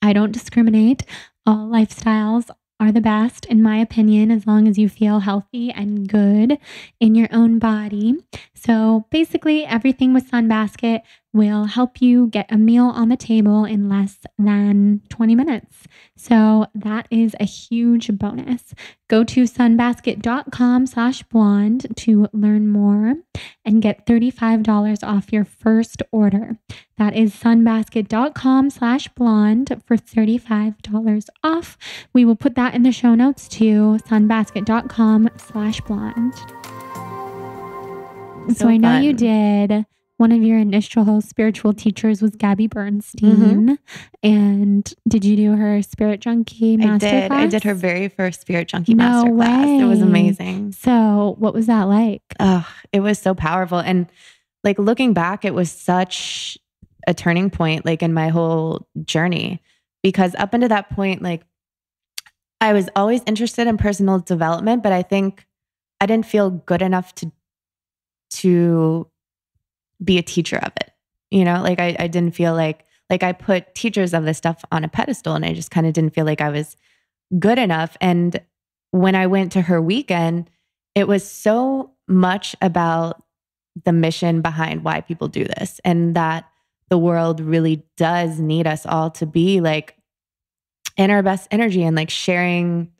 I don't discriminate. All lifestyles are the best, in my opinion, as long as you feel healthy and good in your own body. So basically, everything with Sunbasket will help you get a meal on the table in less than 20 minutes. So that is a huge bonus. Go to sunbasket.com/blonde to learn more and get $35 off your first order. That is sunbasket.com/blonde for $35 off. We will put that in the show notes too, sunbasket.com/blonde. So I know fun. you did. One of your initial spiritual teachers was Gabby Bernstein. And did you do her Spirit Junkie masterclass? I did her very first Spirit Junkie masterclass. It was amazing. So what was that like? It was so powerful. And like looking back, it was such a turning point like in my whole journey. Because up until that point, like I was always interested in personal development, but I think I didn't feel good enough to be a teacher of it. Like I didn't feel like I put teachers of this stuff on a pedestal and I just kind of didn't feel like I was good enough. And when I went to her weekend, it was so much about the mission behind why people do this and that the world really does need us all to be like in our best energy and like sharing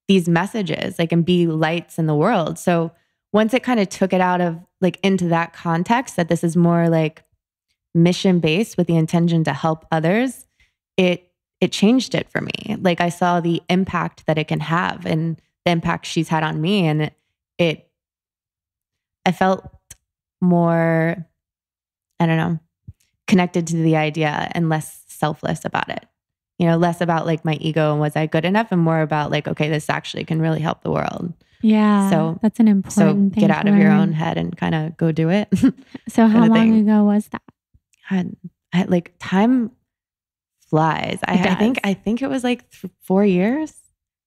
these messages, like, and be lights in the world. So once it kind of took it out of like into that context that this is more like mission based with the intention to help others, it changed it for me. Like I saw the impact that it can have and the impact she's had on me. And I felt more, I don't know, connected to the idea and less selfless about it. Less about like my ego and was I good enough and more about like, okay, this actually can really help the world. Yeah. So that's an important thing. Get out of your own head and kind of go do it. So how long ago was that? I like time flies. I think it was like 4 years.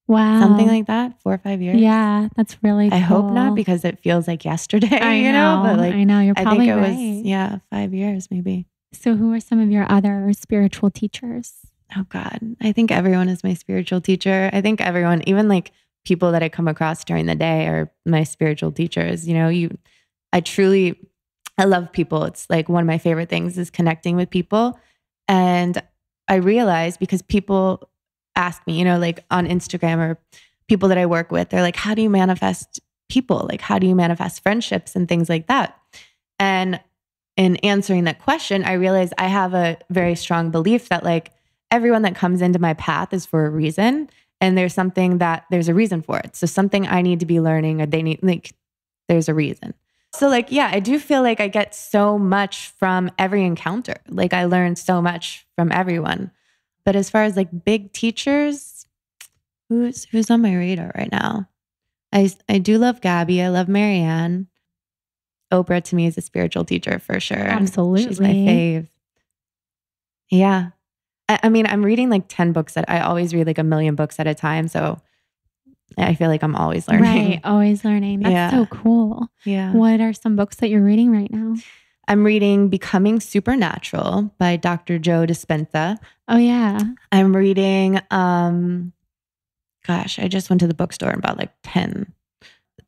Wow. Something like that. 4 or 5 years. Yeah. That's really cool. I hope not because it feels like yesterday, but like, I know you're probably I think right. it was, 5 years maybe. So who are some of your other spiritual teachers? Oh God. I think everyone is my spiritual teacher. I think everyone, even like people that I come across during the day are my spiritual teachers. I love people. It's like one of my favorite things is connecting with people. And I realized because people ask me, like on Instagram or people that I work with, they're like, how do you manifest people? Like, how do you manifest friendships and things like that? And in answering that question, I realized I have a very strong belief that like everyone that comes into my path is for a reason. and there's a reason for it. So something I need to be learning, or they need, like, there's a reason. So like, yeah, I do feel like I get so much from every encounter. Like I learn so much from everyone. But as far as like big teachers, who's on my radar right now? I do love Gabby. I love Marianne. Oprah to me is a spiritual teacher for sure. Absolutely. She's my fave. Yeah. I mean, I'm reading like 10 books I always read like a million books at a time. So I feel like I'm always learning. Right. Always learning. That's so cool. Yeah. What are some books that you're reading right now? I'm reading Becoming Supernatural by Dr. Joe Dispenza. Oh yeah. I'm reading, I just went to the bookstore and bought like 10.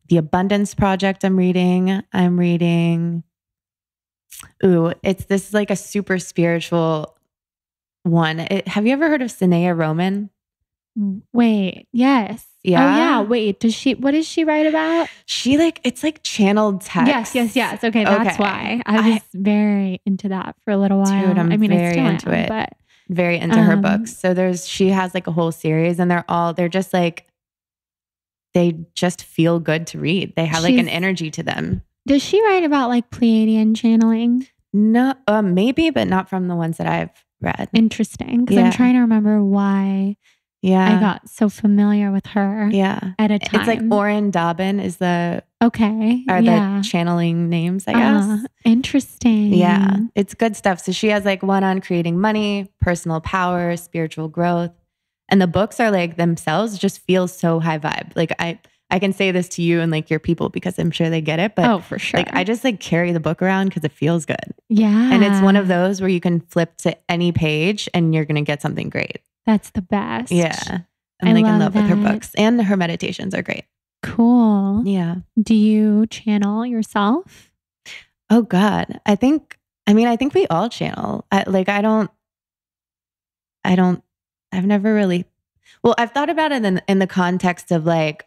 The Abundance Project I'm reading. This is like a super spiritual one. Have you ever heard of Sanaya Roman? Wait, yes. Yeah. Oh yeah. Wait, what does she write about? It's like channeled text. Yes. Okay, that's why. I was very into that for a little while. Dude, I still into am, it. But very into her books. So she has like a whole series, and they're just like, they just feel good to read. They have like an energy to them. Does she write about like Pleiadian channeling? No, maybe, but not from the ones that I've read. Interesting. Because I'm trying to remember why I got so familiar with her at a time. It's like Oren Dobbin is the channeling names, I guess. Interesting. Yeah. It's good stuff. So she has like one on creating money, personal power, spiritual growth. And the books are like themselves just feel so high vibe. Like I can say this to you and like your people because I'm sure they get it. But for sure. Like I just like carry the book around because it feels good. Yeah. And it's one of those where you can flip to any page and you're going to get something great. That's the best. Yeah. I'm like in love with her books, and her meditations are great. Cool. Yeah. Do you channel yourself? Oh God. I think we all channel. I've never really, I've thought about it in the context of like,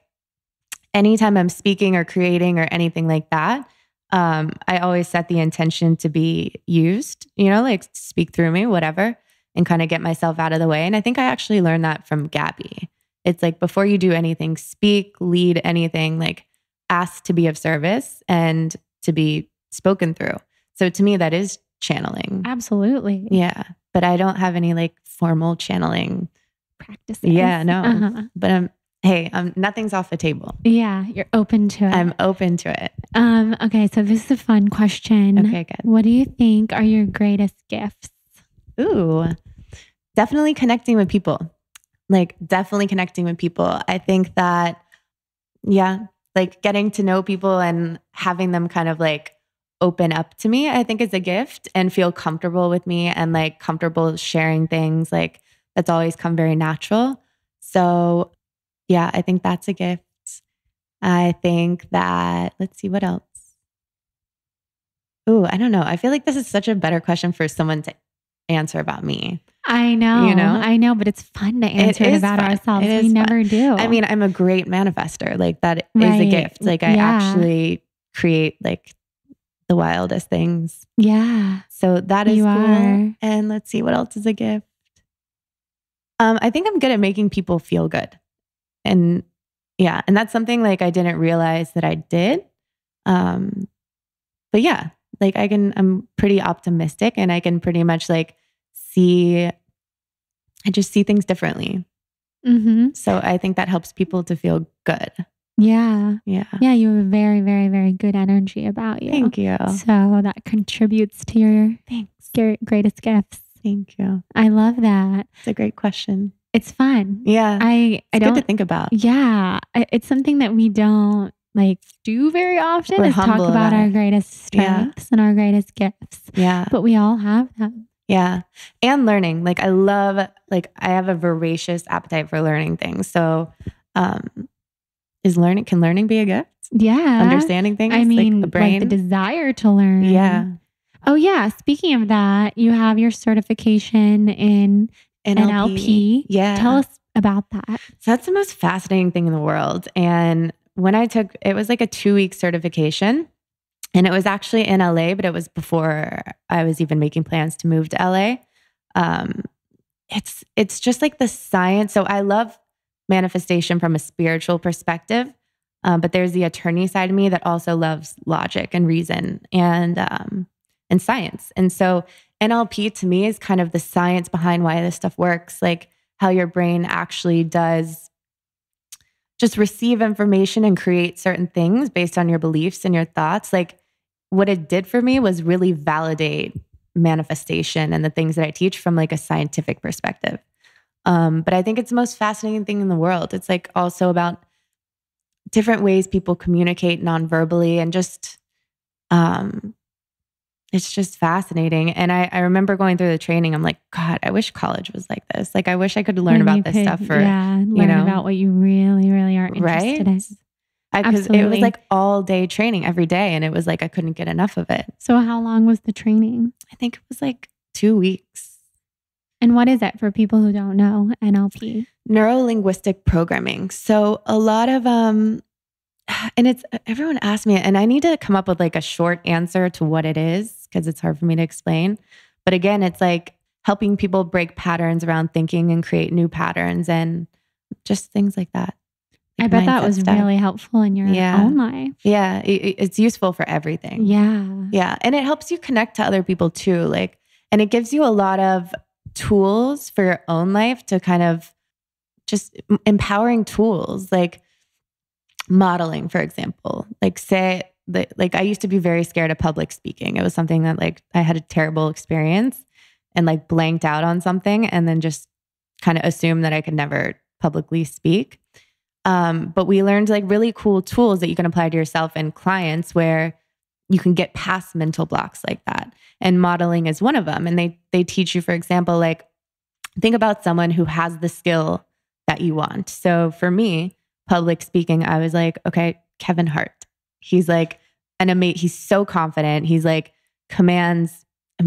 anytime I'm speaking or creating or anything like that, I always set the intention to be used, like speak through me, whatever, and kind of get myself out of the way. And I think I actually learned that from Gabby. It's like, before you do anything, speak, lead anything, like ask to be of service and to be spoken through. So to me, that is channeling. Absolutely. Yeah. But I don't have any like formal channeling practices. Yeah, no. But nothing's off the table. Yeah, you're open to it. I'm open to it. Okay, so this is a fun question. Okay, good. What do you think are your greatest gifts? Ooh, definitely connecting with people. Like definitely connecting with people. I think that, like getting to know people and having them kind of like open up to me, I think is a gift, and feel comfortable with me and like comfortable sharing things. Like that's always come very natural. So yeah, I think that's a gift. I think that, let's see, what else? Ooh, I don't know. I feel like this is such a better question for someone to answer about me. I know, but it's fun to answer it about ourselves. We never do. I mean, I'm a great manifester. Like that is a gift. Like I actually create like the wildest things. Yeah. So that is cool. And let's see, what else is a gift? I think I'm good at making people feel good. And and that's something like I didn't realize that I did. But yeah, like I'm pretty optimistic, and I can pretty much like I just see things differently. Mm-hmm. So I think that helps people to feel good. Yeah. Yeah. Yeah. You have a very, very, very good energy about you. Thank you. So that contributes to your greatest gifts. Thank you. I love that. It's a great question. It's fun. Yeah. It's good to think about. Yeah. It's something that we don't like do very often, is talk about our greatest strengths and our greatest gifts. Yeah. But we all have them. Yeah. And learning. Like I have a voracious appetite for learning things. So, can learning be a gift? Yeah. Understanding things? I mean, like the brain? Like the desire to learn. Yeah. Oh yeah. Speaking of that, you have your certification in NLP. Yeah. Tell us about that. So that's the most fascinating thing in the world. And when it was like a 2-week certification, and it was actually in LA, but it was before I was even making plans to move to LA. It's just like the science. So I love manifestation from a spiritual perspective. But there's the attorney side of me that also loves logic and reason and science. And so NLP to me is kind of the science behind why this stuff works, like how your brain actually does just receive information and create certain things based on your beliefs and your thoughts. Like what it did for me was really validate manifestation and the things that I teach from like a scientific perspective. But I think it's the most fascinating thing in the world. It's like also about different ways people communicate non-verbally and just, it's just fascinating. And I remember going through the training. I'm like, God, I wish college was like this. Like, I wish I could learn about this stuff for, learn about what you really, really are interested in. Because it was like all day training every day. And it was like, I couldn't get enough of it. So how long was the training? I think it was like 2 weeks. And what is it for people who don't know NLP? Neuro-linguistic programming. So a lot of, and it's, everyone asks me, and I need to come up with like a short answer to what it is because it's hard for me to explain. But again, it's like helping people break patterns around thinking and create new patterns and just things like that. Like I bet that was really helpful in your own life. Yeah. It's useful for everything. Yeah. And it helps you connect to other people too. Like, and it gives you a lot of tools for your own life to kind of just empowering tools, like modeling, for example. Like say that, like I used to be very scared of public speaking. It was something that like I had a terrible experience and like blanked out on something and then just kind of assumed that I could never publicly speak. But we learned like really cool tools that you can apply to yourself and clients where you can get past mental blocks like that. And modeling is one of them. And they teach you, for example, like think about someone who has the skill that you want. So for me, public speaking, I was like, okay, Kevin Hart. He's like he's so confident. He's like commands,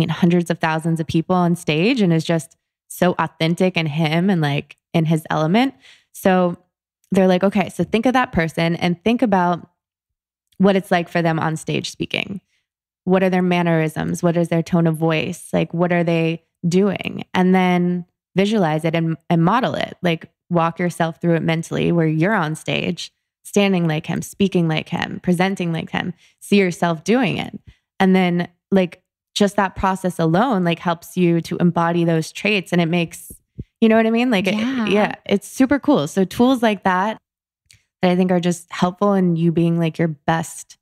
hundreds of thousands of people on stage and is just so authentic in him and like in his element. So they're like, okay, so think of that person and think about what it's like for them on stage speaking. What are their mannerisms? What is their tone of voice? Like, what are they doing? And then visualize it and model it. Like walk yourself through it mentally where you're on stage, standing like him, speaking like him, presenting like him, see yourself doing it. And then like just that process alone, like helps you to embody those traits and it makes, you know what I mean? Like, it's super cool. So tools like that I think are just helpful in you being like your best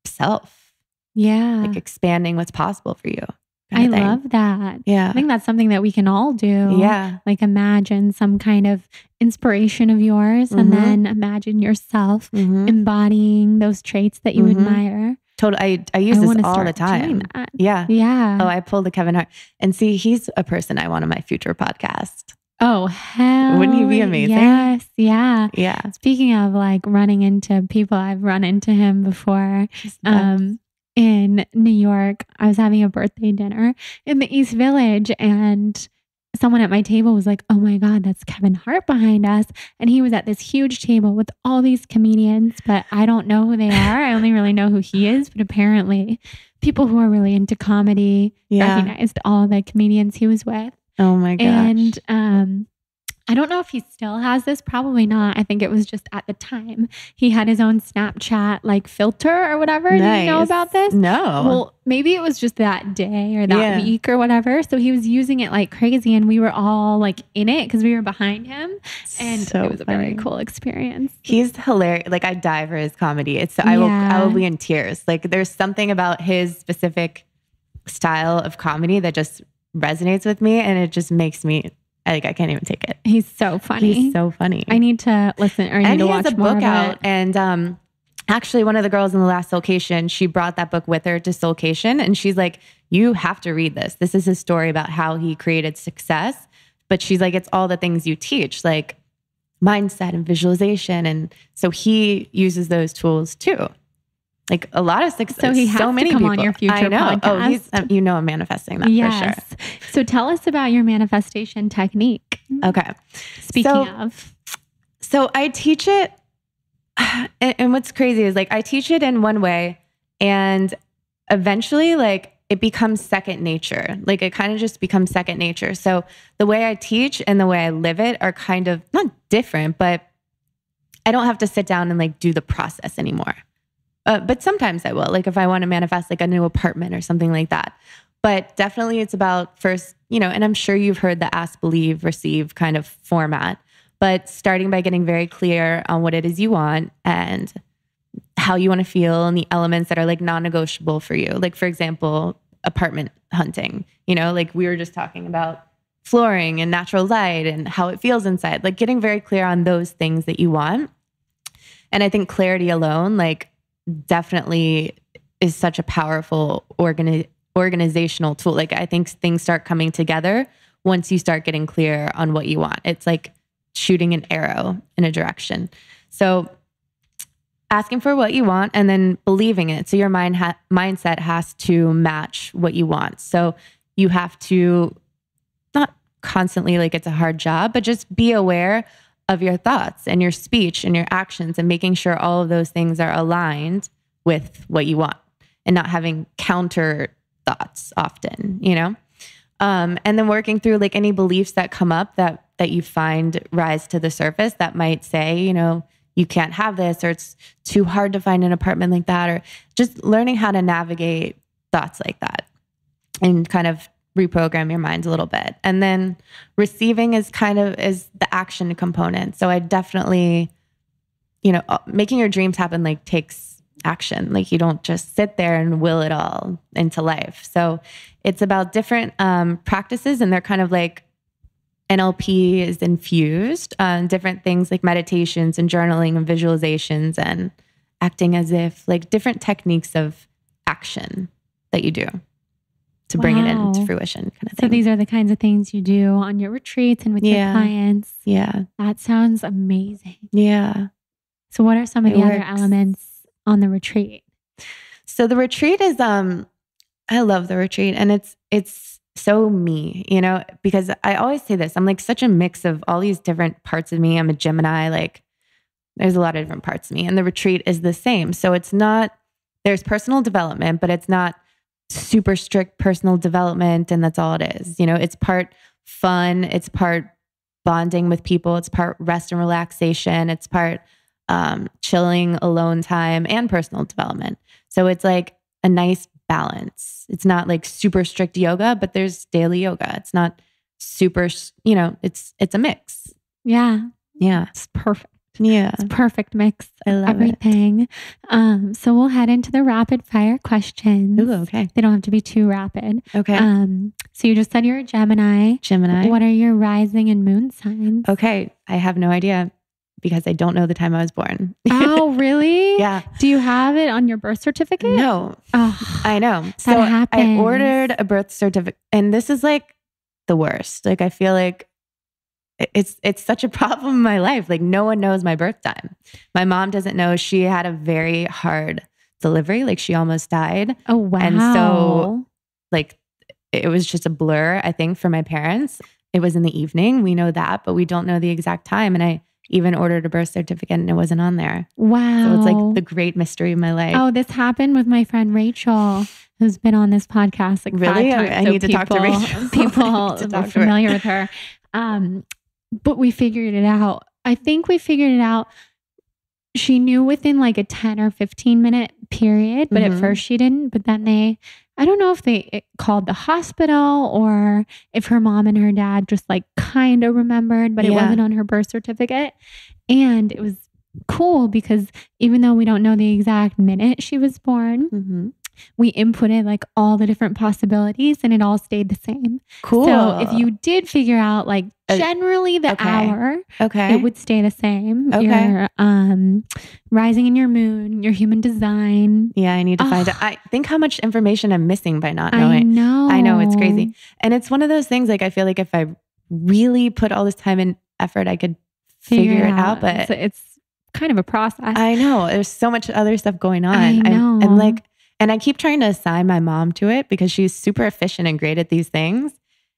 self. Yeah. Like expanding what's possible for you. I love that. Yeah. I think that's something that we can all do. Yeah. Like imagine some kind of inspiration of yours and then imagine yourself embodying those traits that you admire. Totally. I use this all the time. Yeah. Yeah. Oh, I pulled the Kevin Hart. And see, he's a person I want on my future podcast. Oh, hell. Wouldn't he be amazing? Yes. Yeah. Yeah. Speaking of like running into people, I've run into him before. In New York, I was having a birthday dinner in the East Village and someone at my table was like, oh my God, that's Kevin Hart behind us. And he was at this huge table with all these comedians, but I don't know who they are. I only really know who he is. But apparently people who are really into comedy recognized all the comedians he was with. Oh my gosh. And I don't know if he still has this. Probably not. I think it was just at the time. He had his own Snapchat like filter or whatever. Nice. Do you know about this? No. Well, maybe it was just that day or that week or whatever. So he was using it like crazy and we were all like in it because we were behind him. And it was a very cool experience. He's hilarious. Like I die for his comedy. I will be in tears. Like there's something about his specific style of comedy that just resonates with me and it just makes me I can't even take it. He's so funny. He's so funny. I need to listen or I need to watch more of it. And he has a book out. And actually one of the girls in the last Soulcation, she brought that book with her to Soulcation. And she's like, you have to read this. This is his story about how he created success. But she's like, it's all the things you teach, like mindset and visualization. And so he uses those tools too. Like a lot of success. So he has many to come people on your future I know. podcast. Oh, I'm manifesting that for sure. So tell us about your manifestation technique. Okay. Speaking of. So I teach it. And what's crazy is like, I teach it in one way and eventually like it becomes second nature. Like it kind of just becomes second nature. So the way I teach and the way I live it are kind of not different, but I don't have to sit down and like do the process anymore. But sometimes I will, like if I want to manifest like a new apartment or something like that. But definitely it's about first, and I'm sure you've heard the ask, believe, receive kind of format, but starting by getting very clear on what it is you want and how you want to feel and the elements that are like non-negotiable for you. Like for example, apartment hunting, like we were just talking about flooring and natural light and how it feels inside, like getting very clear on those things that you want. And I think clarity alone, like definitely is such a powerful organizational tool. Like I think things start coming together once you start getting clear on what you want. It's like shooting an arrow in a direction. So asking for what you want and then believing it. So your mindset has to match what you want. So you have to not constantly, like it's a hard job, but just be aware of your thoughts and your speech and your actions and making sure all of those things are aligned with what you want and not having counter thoughts often, and then working through like any beliefs that come up that you find rise to the surface that might say, you can't have this, or it's too hard to find an apartment like that, or just learning how to navigate thoughts like that and kind of reprogram your mind a little bit. And then receiving is the action component. So I definitely, making your dreams happen like takes action. Like you don't just sit there and will it all into life. So it's about different practices, and they're kind of like NLP is infused on different things like meditations and journaling and visualizations and acting as if, like different techniques of action that you do to bring it into fruition kind of thing. So these are the kinds of things you do on your retreats and with your clients. Yeah. That sounds amazing. Yeah. So what are some of the other elements on the retreat? So the retreat is, I love the retreat, and it's so me, because I always say this, I'm like such a mix of all these different parts of me. I'm a Gemini, like there's a lot of different parts of me, and the retreat is the same. So it's not, there's personal development, but it's not super strict personal development. And that's all it is. It's part fun. It's part bonding with people. It's part rest and relaxation. It's part chilling, alone time, and personal development. So it's like a nice balance. It's not like super strict yoga, but there's daily yoga. It's not super, it's a mix. Yeah. Yeah. It's perfect. Yeah. It's a perfect mix of love everything. So we'll head into the rapid fire questions. Ooh, okay. They don't have to be too rapid. Okay. So you just said you're a Gemini. Gemini. What are your rising and moon signs? Okay. I have no idea because I don't know the time I was born. Oh, really? Yeah. Do you have it on your birth certificate? No. Oh, I know. So that happens. I ordered a birth certificate, and this is like the worst. Like I feel like it's such a problem in my life. Like no one knows my birth time. My mom doesn't know. She had a very hard delivery. Like she almost died. Oh, wow. And so like it was just a blur, I think, for my parents. It was in the evening. We know that, but we don't know the exact time. And I even ordered a birth certificate and it wasn't on there. Wow. So it's like the great mystery of my life. Oh, this happened with my friend Rachel, who's been on this podcast like really? 5 times. I need to talk to Rachel. People are familiar with her. But we figured it out. I think we figured it out. She knew within like a 10 or 15 minute period, but at first she didn't. But then I don't know if they called the hospital or if her mom and her dad just like kind of remembered, but it wasn't on her birth certificate. And it was cool because even though we don't know the exact minute she was born, we inputted like all the different possibilities and it all stayed the same. Cool. So if you did figure out like generally the hour, it would stay the same. Okay. Your rising in your moon, your human design. Yeah, I need to find out. I think how much information I'm missing by not knowing. I know, it's crazy. And it's one of those things, like I feel like if I really put all this time and effort, I could figure it out. But it's kind of a process. I know. There's so much other stuff going on. I know. And I keep trying to assign my mom to it because she's super efficient and great at these things.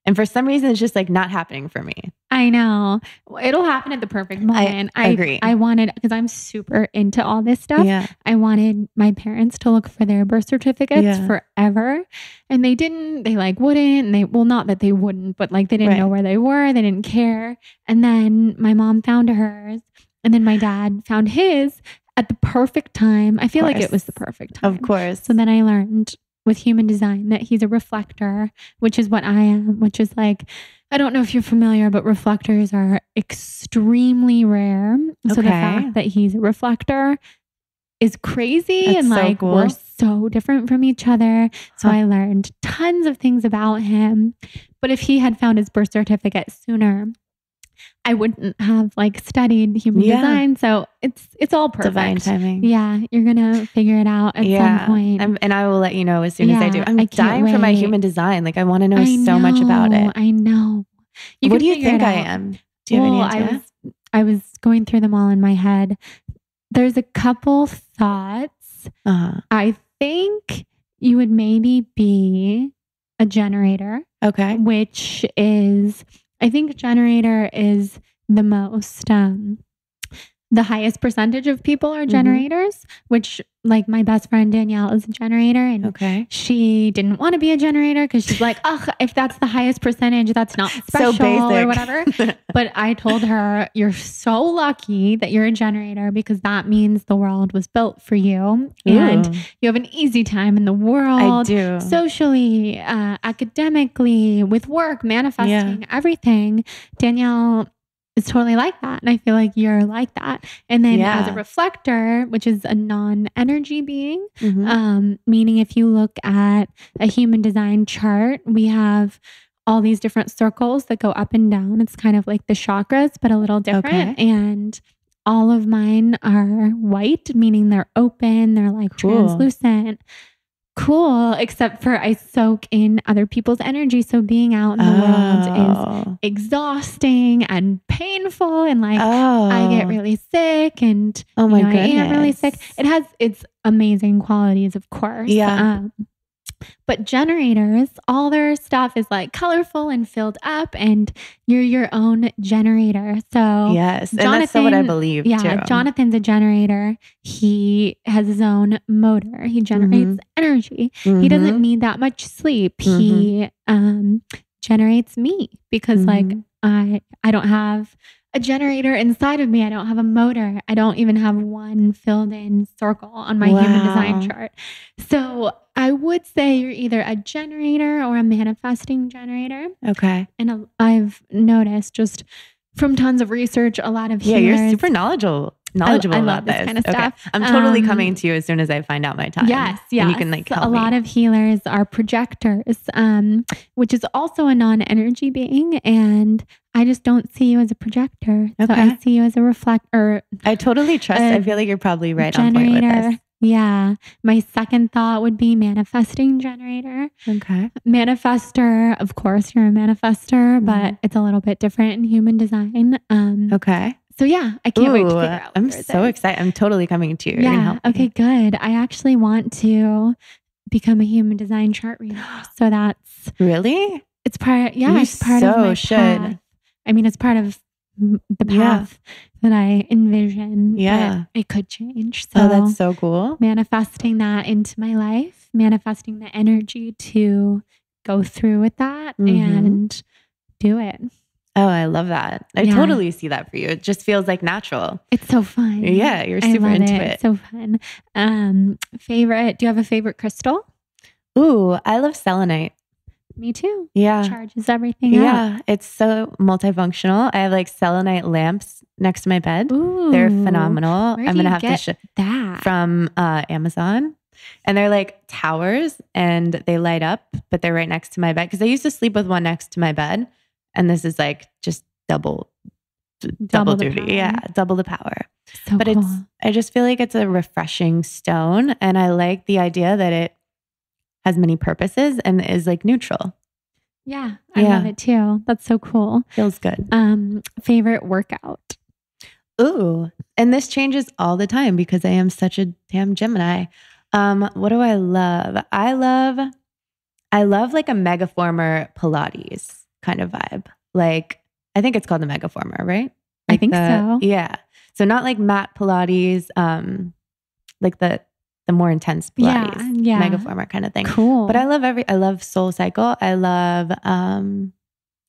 And for some reason, it's just like not happening for me. I know. It'll happen at the perfect moment. I agree. I wanted, because I'm super into all this stuff. Yeah. I wanted my parents to look for their birth certificates forever. And they didn't. They like wouldn't. And they, well, not that they wouldn't, but like they didn't know where they were. They didn't care. And then my mom found hers. And then my dad found his at the perfect time. I feel like it was the perfect time. Of course. So then I learned with human design that he's a reflector, which is what I am, which is like, I don't know if you're familiar, but reflectors are extremely rare. So the fact that he's a reflector is crazy. That's and so like, cool. we're so different from each other. So I learned tons of things about him. But if he had found his birth certificate sooner, I wouldn't have like studied human design. So it's all perfect. Divine timing. Yeah. You're going to figure it out at some point. And I will let you know as soon as I do. I'm dying for my human design. Like I want to know so much about it. I know. What do you think I am? Do you have any idea? I was going through them all in my head. There's a couple thoughts. I think you would maybe be a generator. Okay. Which is, I think generator is the most, the highest percentage of people are generators, which like my best friend Danielle is a generator, and she didn't want to be a generator because she's like, oh, if that's the highest percentage, that's not special or whatever. But I told her, you're so lucky that you're a generator because that means the world was built for you. And you have an easy time in the world. I do. Socially, academically, with work, manifesting, everything. Danielle is totally like that. And I feel like you're like that. And then as a reflector, which is a non-energy being, meaning if you look at a human design chart, we have all these different circles that go up and down. It's kind of like the chakras, but a little different. And all of mine are white, meaning they're open. They're like translucent. Cool, except for I soak in other people's energy. So being out in the world is exhausting and painful. And like I get really sick and I am really sick. It has its amazing qualities, of course. But generators, all their stuff is like colorful and filled up, and you're your own generator. So Jonathan, and that's what I believe too. Jonathan's a generator. He has his own motor. He generates energy. He doesn't need that much sleep. He generates me because like I don't have a generator inside of me. I don't have a motor. I don't even have one filled in circle on my human design chart. So I would say you're either a generator or a manifesting generator. Okay. And I've noticed just from tons of research, a lot of healers. Yeah, you're super knowledgeable I love this kind of stuff. I'm totally coming to you as soon as I find out my time. Yes. And you can like help me. A lot of healers are projectors, which is also a non-energy being. And I just don't see you as a projector. So I see you as a reflector. I totally trust. I feel like you're probably right on point with this. Yeah. My second thought would be manifesting generator. Okay. Manifester, of course, you're a manifester, but it's a little bit different in human design. So yeah, I can't wait to figure out. I'm so excited. I'm totally coming to you. Yeah. Okay, good. I actually want to become a human design chart reader. So that's really, it's part. Yeah, it's part of my path. I mean, it's part of the path that I envision. Yeah, but it could change. So that's so cool. Manifesting that into my life, manifesting the energy to go through with that and do it. Oh, I love that. I totally see that for you. It just feels like natural. It's so fun. Yeah, you're super into it. It's so fun. Favorite, do you have a favorite crystal? Ooh, I love selenite. Me too. Yeah. Charges everything up. Yeah, it's so multifunctional. I have like selenite lamps next to my bed. Ooh, they're phenomenal. I'm going to have to ship that from Amazon. And they're like towers and they light up, but they're right next to my bed. Because I used to sleep with one next to my bed. And this is like just double duty. Yeah, double the power. So but cool. I just feel like it's a refreshing stone. And I like the idea that it has many purposes and is like neutral. Yeah, I love it too. That's so cool. Feels good. Favorite workout? Ooh, and this changes all the time because I am such a damn Gemini. What do I love? I love like a Megaformer Pilates kind of vibe. Like I think it's called the Megaformer, right? I think so. Yeah. So not like mat Pilates, like the more intense Pilates, Megaformer kind of thing. Cool. But I love Soul Cycle. I love, I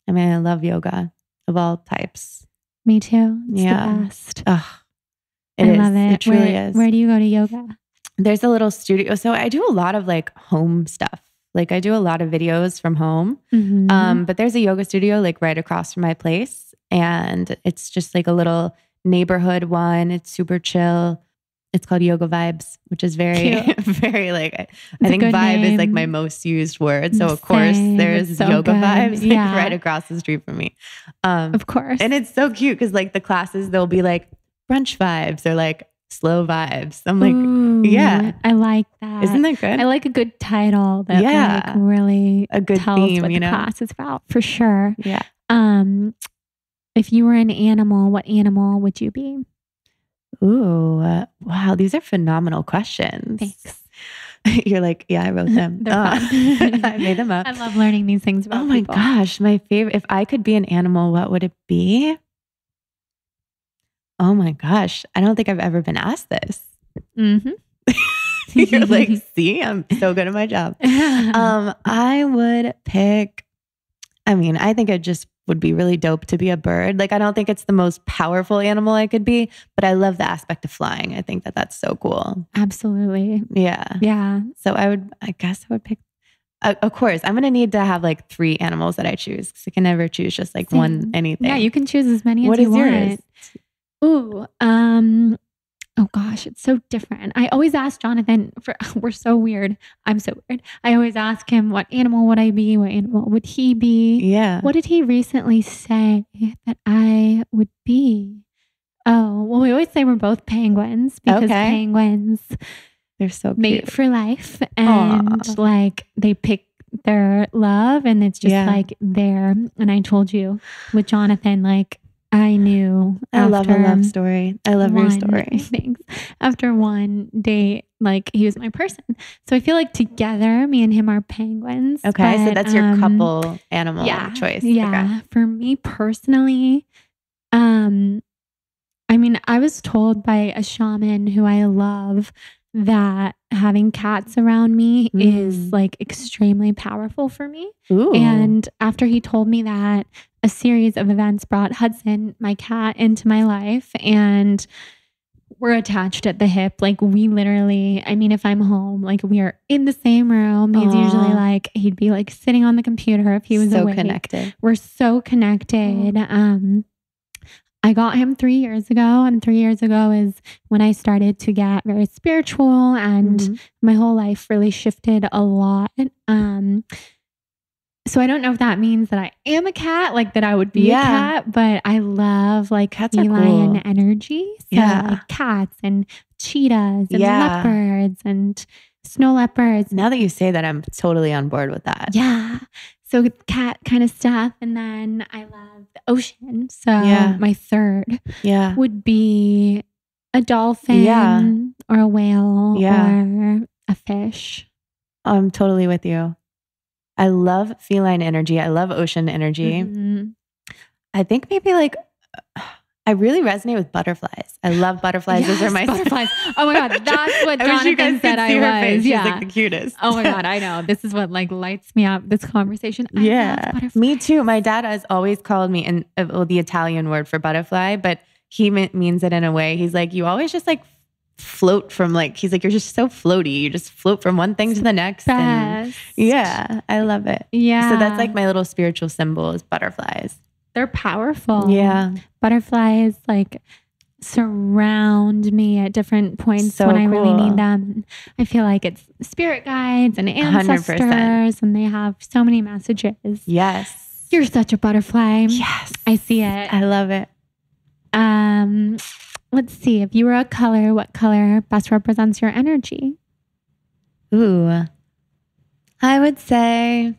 love yoga of all types. Me too. It's the best. Ugh, I love it. It truly is. Where do you go to yoga? There's a little studio. So I do a lot of like home stuff. Like I do a lot of videos from home. Mm-hmm. But there's a yoga studio like right across from my place. And it's just like a little neighborhood one. It's super chill. It's called Yoga Vibes, which is very, very like, I think vibe is like my most used word. So of course there's Yoga Vibes like right across the street from me. Of course. And it's so cute because like the classes, they'll be like brunch vibes or like slow vibes. I'm like, yeah. I like that. Isn't that good? I like a good title that like really a good tells theme, what the know? class is about for sure. Yeah. If you were an animal, what animal would you be? Ooh, wow. These are phenomenal questions. Thanks. You're like, yeah, I wrote them. I made them up. I love learning these things about my people. Gosh. My favorite, if I could be an animal, what would it be? Oh my gosh. I don't think I've ever been asked this. Mm-hmm. You're like, see, I'm so good at my job. I would pick, I think it just would be really dope to be a bird. Like, I don't think it's the most powerful animal I could be, but I love the aspect of flying. I think that that's so cool. Absolutely. Yeah. Yeah. So I guess I would pick, of course, I'm going to need to have like 3 animals that I choose because I can never choose just like one anything. Yeah, you can choose as many as you want. Ooh, oh gosh, it's so different. I always ask Jonathan we're so weird. I'm so weird. I always ask him, what animal would I be? What animal would he be? Yeah. What did he recently say that I would be? Oh, well, we always say we're both penguins because penguins, they're so cute. mate for life. And like they pick their love and it's just like there. And I told you with Jonathan, like, I knew. I love a love story. I love your story. Thanks. After one date, like he was my person. So I feel like together, me and him are penguins. Okay. So that's your couple animal choice. Yeah. Okay. For me personally, I was told by a shaman who I love that having cats around me is like extremely powerful for me. Ooh. And after he told me that, a series of events brought Hudson, my cat, into my life, and we're attached at the hip. Like we literally, if I'm home, like we are in the same room. He's usually like, he'd be like sitting on the computer if he was awake. So connected. We're so connected. I got him 3 years ago, and 3 years ago is when I started to get very spiritual, and my whole life really shifted a lot. So I don't know if that means that I am a cat, like that I would be a cat, but I love like feline energy. So like cats and cheetahs and leopards and snow leopards. Now that you say that, I'm totally on board with that. Yeah. So cat kind of stuff. And then I love the ocean. So my third would be a dolphin or a whale or a fish. I'm totally with you. I love feline energy. I love ocean energy. I think maybe like, I really resonate with butterflies. I love butterflies. Those are my butterflies. Oh my God. That's what Jonathan said I was. She's like the cutest. Oh my God. I know. This is what like lights me up, this conversation. I love butterflies. Me too. My dad has always called me the Italian word for butterfly, but he means it in a way. He's like, you always just like float from he's like, you're just so floaty. You just float from one thing to the next. And I love it. Yeah. So that's like my little spiritual symbol is butterflies. They're powerful. Yeah. Butterflies like surround me at different points when I really need them. I feel like it's spirit guides and ancestors 100%. And they have so many messages. Yes. You're such a butterfly. Yes. I see it. I love it. Let's see. If you were a color, what color best represents your energy? Ooh, I would say,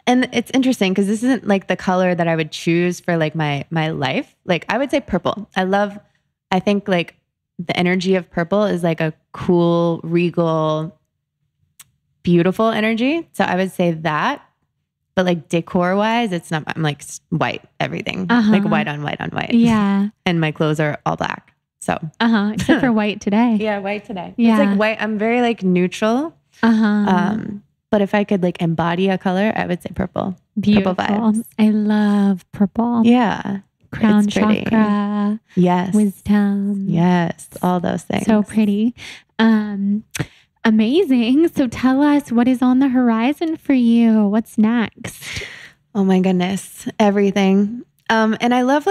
and it's interesting because this isn't like the color that I would choose for like my life. Like I would say purple. I think like the energy of purple is like a cool, regal, beautiful energy. So I would say that. but like decor wise, it's not, I'm like white, everything, like white on white on white. Yeah. And my clothes are all black. So, Except for white today. Yeah, white today. Yeah. It's like white. I'm very like neutral. But if I could like embody a color, I would say purple. Beautiful. Purple vibes. I love purple. Yeah. Crown chakra. Yes. Wisdom. Yes. All those things. So pretty. Amazing. So tell us, what is on the horizon for you? What's next? Oh my goodness. Everything. And I love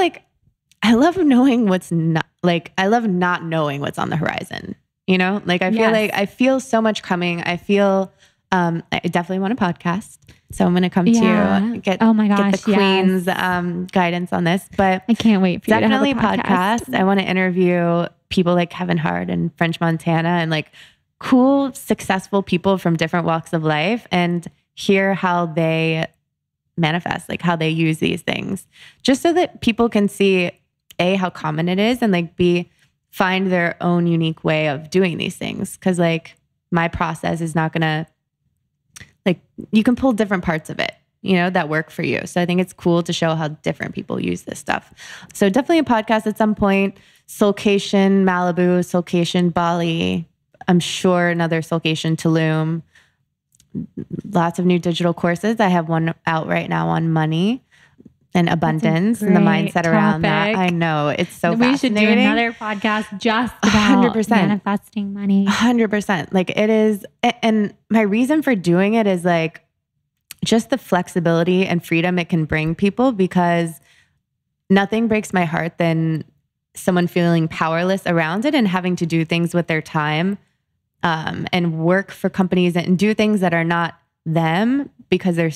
knowing what's not, like, I love not knowing what's on the horizon. You know, like I feel like I feel so much coming. I feel, I definitely want a podcast. So I'm going to come to you, get the queen's guidance on this, but I can't wait for you definitely to have a podcast. I want to interview people like Kevin Hart and French Montana and like cool, successful people from different walks of life and hear how they manifest, like how they use these things, just so that people can see A, how common it is, and like B, find their own unique way of doing these things. Cause like my process is not gonna, like, you can pull different parts of it, you know, that work for you. So I think it's cool to show how different people use this stuff. So definitely a podcast at some point. Soulcation Malibu, Soulcation Bali, I'm sure another Soulcation Tulum. Lots of new digital courses. I have one out right now on money and abundance and the mindset around that. I know, it's so fascinating. We should do another podcast just about 100%. Manifesting money. 100%. Like it is. And my reason for doing it is like just the flexibility and freedom it can bring people, because nothing breaks my heart than someone feeling powerless around it and having to do things with their time and work for companies and do things that are not them because they're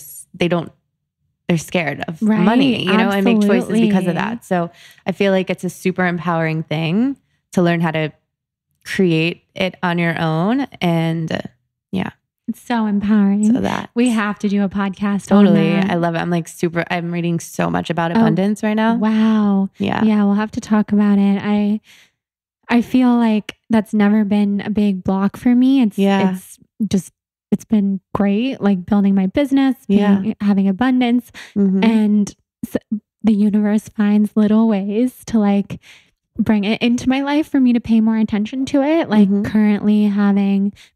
scared of money, you know, and make choices because of that. So I feel like it's a super empowering thing to learn how to create it on your own. And it's so empowering. So that we have to do a podcast. Totally. I love it. I'm reading so much about abundance right now. Wow. Yeah. Yeah. We'll have to talk about it. I feel like that's never been a big block for me. It's been great, like building my business, having abundance, and the universe finds little ways to like bring it into my life for me to pay more attention to it. Like currently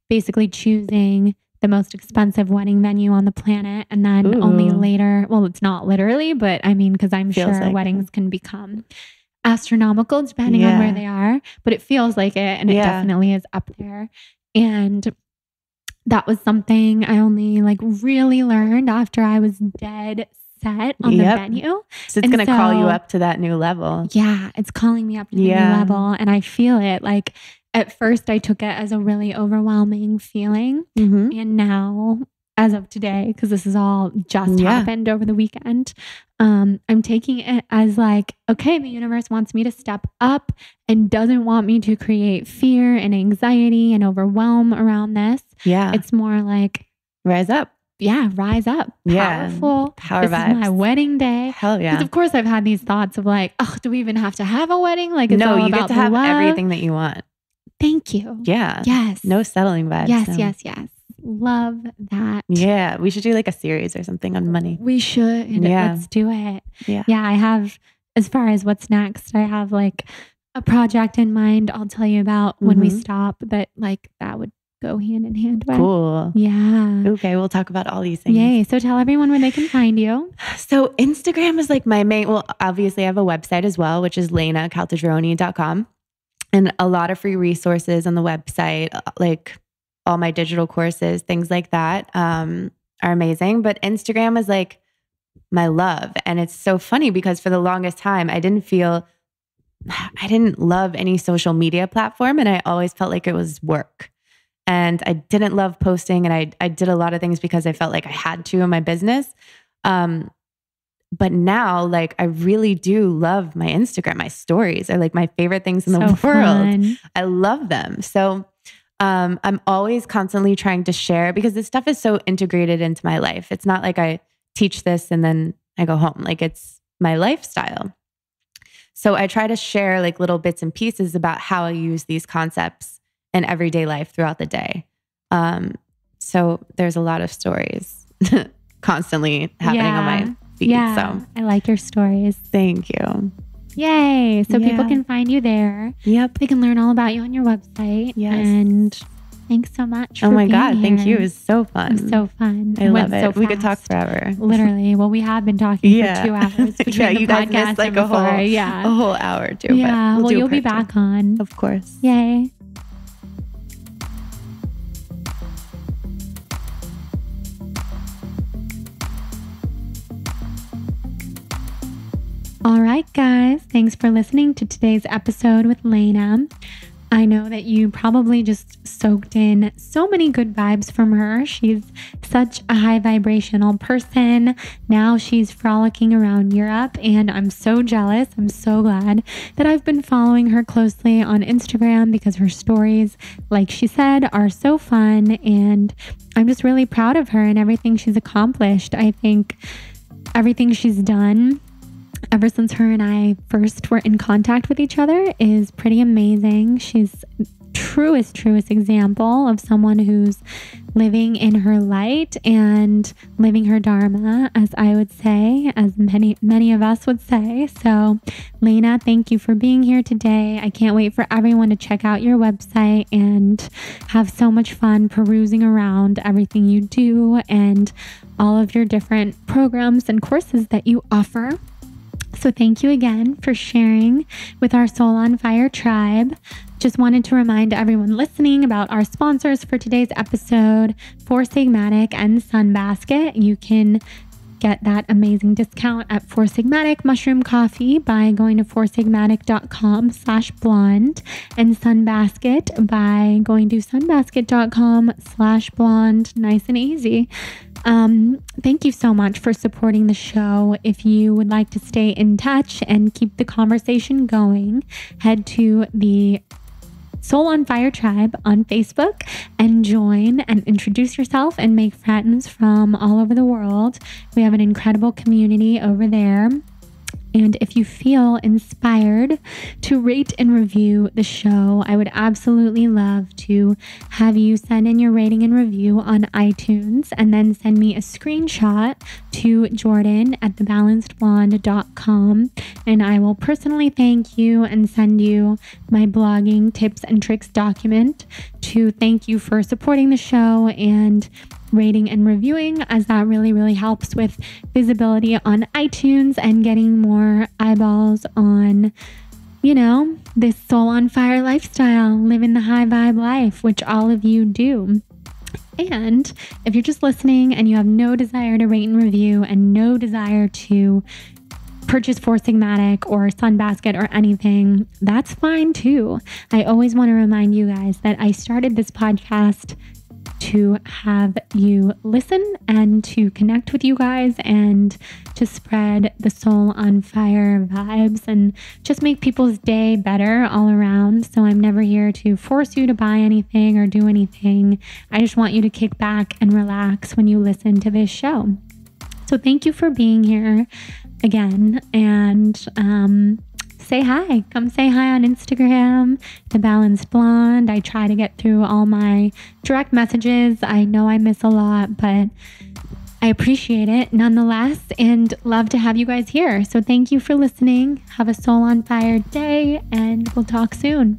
basically choosing the most expensive wedding venue on the planet. And then only later, well, it's not literally, but I mean, because I'm sure weddings can become astronomical depending on where they are, but it feels like it. And it definitely is up there. And that was something I only like really learned after I was dead set on the venue. So it's going to call you up to that new level. Yeah. It's calling me up to the new level. And I feel it. Like at first I took it as a really overwhelming feeling. And now, as of today, because this has all just happened over the weekend, I'm taking it as like, okay, the universe wants me to step up and doesn't want me to create fear and anxiety and overwhelm around this. Yeah. It's more like, rise up. Yeah, rise up. Powerful. Power this vibes. is my wedding day. Hell yeah. Because of course I've had these thoughts of like, oh, do we even have to have a wedding? Like it's all you about get to have love. everything that you want. Thank you. Yeah. Yes. No settling vibes. Yes. Love that. Yeah. We should do like a series or something on money. We should. Let's do it. Yeah. I have, as far as what's next, I have like a project in mind I'll tell you about when we stop, but like that would go hand in hand with. Cool. Yeah. Okay. We'll talk about all these things. Yay. So tell everyone where they can find you. So Instagram is like my main, well, obviously I have a website as well, which is Laina, Caltagirone.com. And a lot of free resources on the website, like all my digital courses, things like that are amazing. But Instagram is like my love. And it's so funny because for the longest time, I didn't love any social media platform. And I always felt like it was work. And I didn't love posting. And I did a lot of things because I felt like I had to in my business. But now, like, I really do love my Instagram. My stories are like my favorite things in the world. Fun. I love them. So I'm always constantly trying to share because this stuff is so integrated into my life. It's not like I teach this and then I go home. Like it's my lifestyle. So I try to share like little bits and pieces about how I use these concepts in everyday life throughout the day. So there's a lot of stories. constantly happening on my feed. Yeah. So I like your stories. Thank you. Yay. So people can find you there. Yep. They can learn all about you on your website. Yes. And thanks so much for my being God. here. Thank you. It was so fun. It was so fun. I love it. So we could talk forever. Literally. Well, we have been talking for 2 hours between the you guys podcast missed like and a before. whole hour too. Yeah. But well, you'll be back on. Of course. Yay. All right, guys. Thanks for listening to today's episode with Laina. I know that you probably just soaked in so many good vibes from her. She's such a high vibrational person. Now she's frolicking around Europe, and I'm so jealous. I'm so glad that I've been following her closely on Instagram because her stories, like she said, are so fun. And I'm just really proud of her and everything she's accomplished. I think everything she's done ever since her and I first were in contact with each other is pretty amazing. She's truest example of someone who's living in her light and living her dharma, as I would say, as many of us would say. So Laina, thank you for being here today. I can't wait for everyone to check out your website and have so much fun perusing around everything you do and all of your different programs and courses that you offer. So thank you again for sharing with our Soul on Fire tribe. Just wanted to remind everyone listening about our sponsors for today's episode, Four Sigmatic and Sunbasket. You can get that amazing discount at Four Sigmatic Mushroom Coffee by going to foursigmatic.com/blonde and Sunbasket by going to sunbasket.com/blonde. Nice and easy. Thank you so much for supporting the show. If you would like to stay in touch and keep the conversation going, head to the Soul on Fire tribe on Facebook and join and introduce yourself and make friends from all over the world. We have an incredible community over there. And if you feel inspired to rate and review the show, I would absolutely love to have you send in your rating and review on iTunes and then send me a screenshot to Jordan at thebalancedblonde.com. And I will personally thank you and send you my blogging tips and tricks document to thank you for supporting the show and rating and reviewing, as that really helps with visibility on iTunes and getting more eyeballs on, this soul on fire lifestyle, living the high vibe life, which all of you do. And if you're just listening and you have no desire to rate and review and no desire to purchase Four Sigmatic or Sunbasket or anything, that's fine too. I always want to remind you guys that I started this podcast to have you listen and to connect with you guys and to spread the soul on fire vibes and just make people's day better all around. So I'm never here to force you to buy anything or do anything. I just want you to kick back and relax when you listen to this show. So thank you for being here again, and say hi. Come say hi on Instagram, The Balanced Blonde. I try to get through all my direct messages. I know I miss a lot, but I appreciate it nonetheless and love to have you guys here. So thank you for listening. Have a soul on fire day, and we'll talk soon.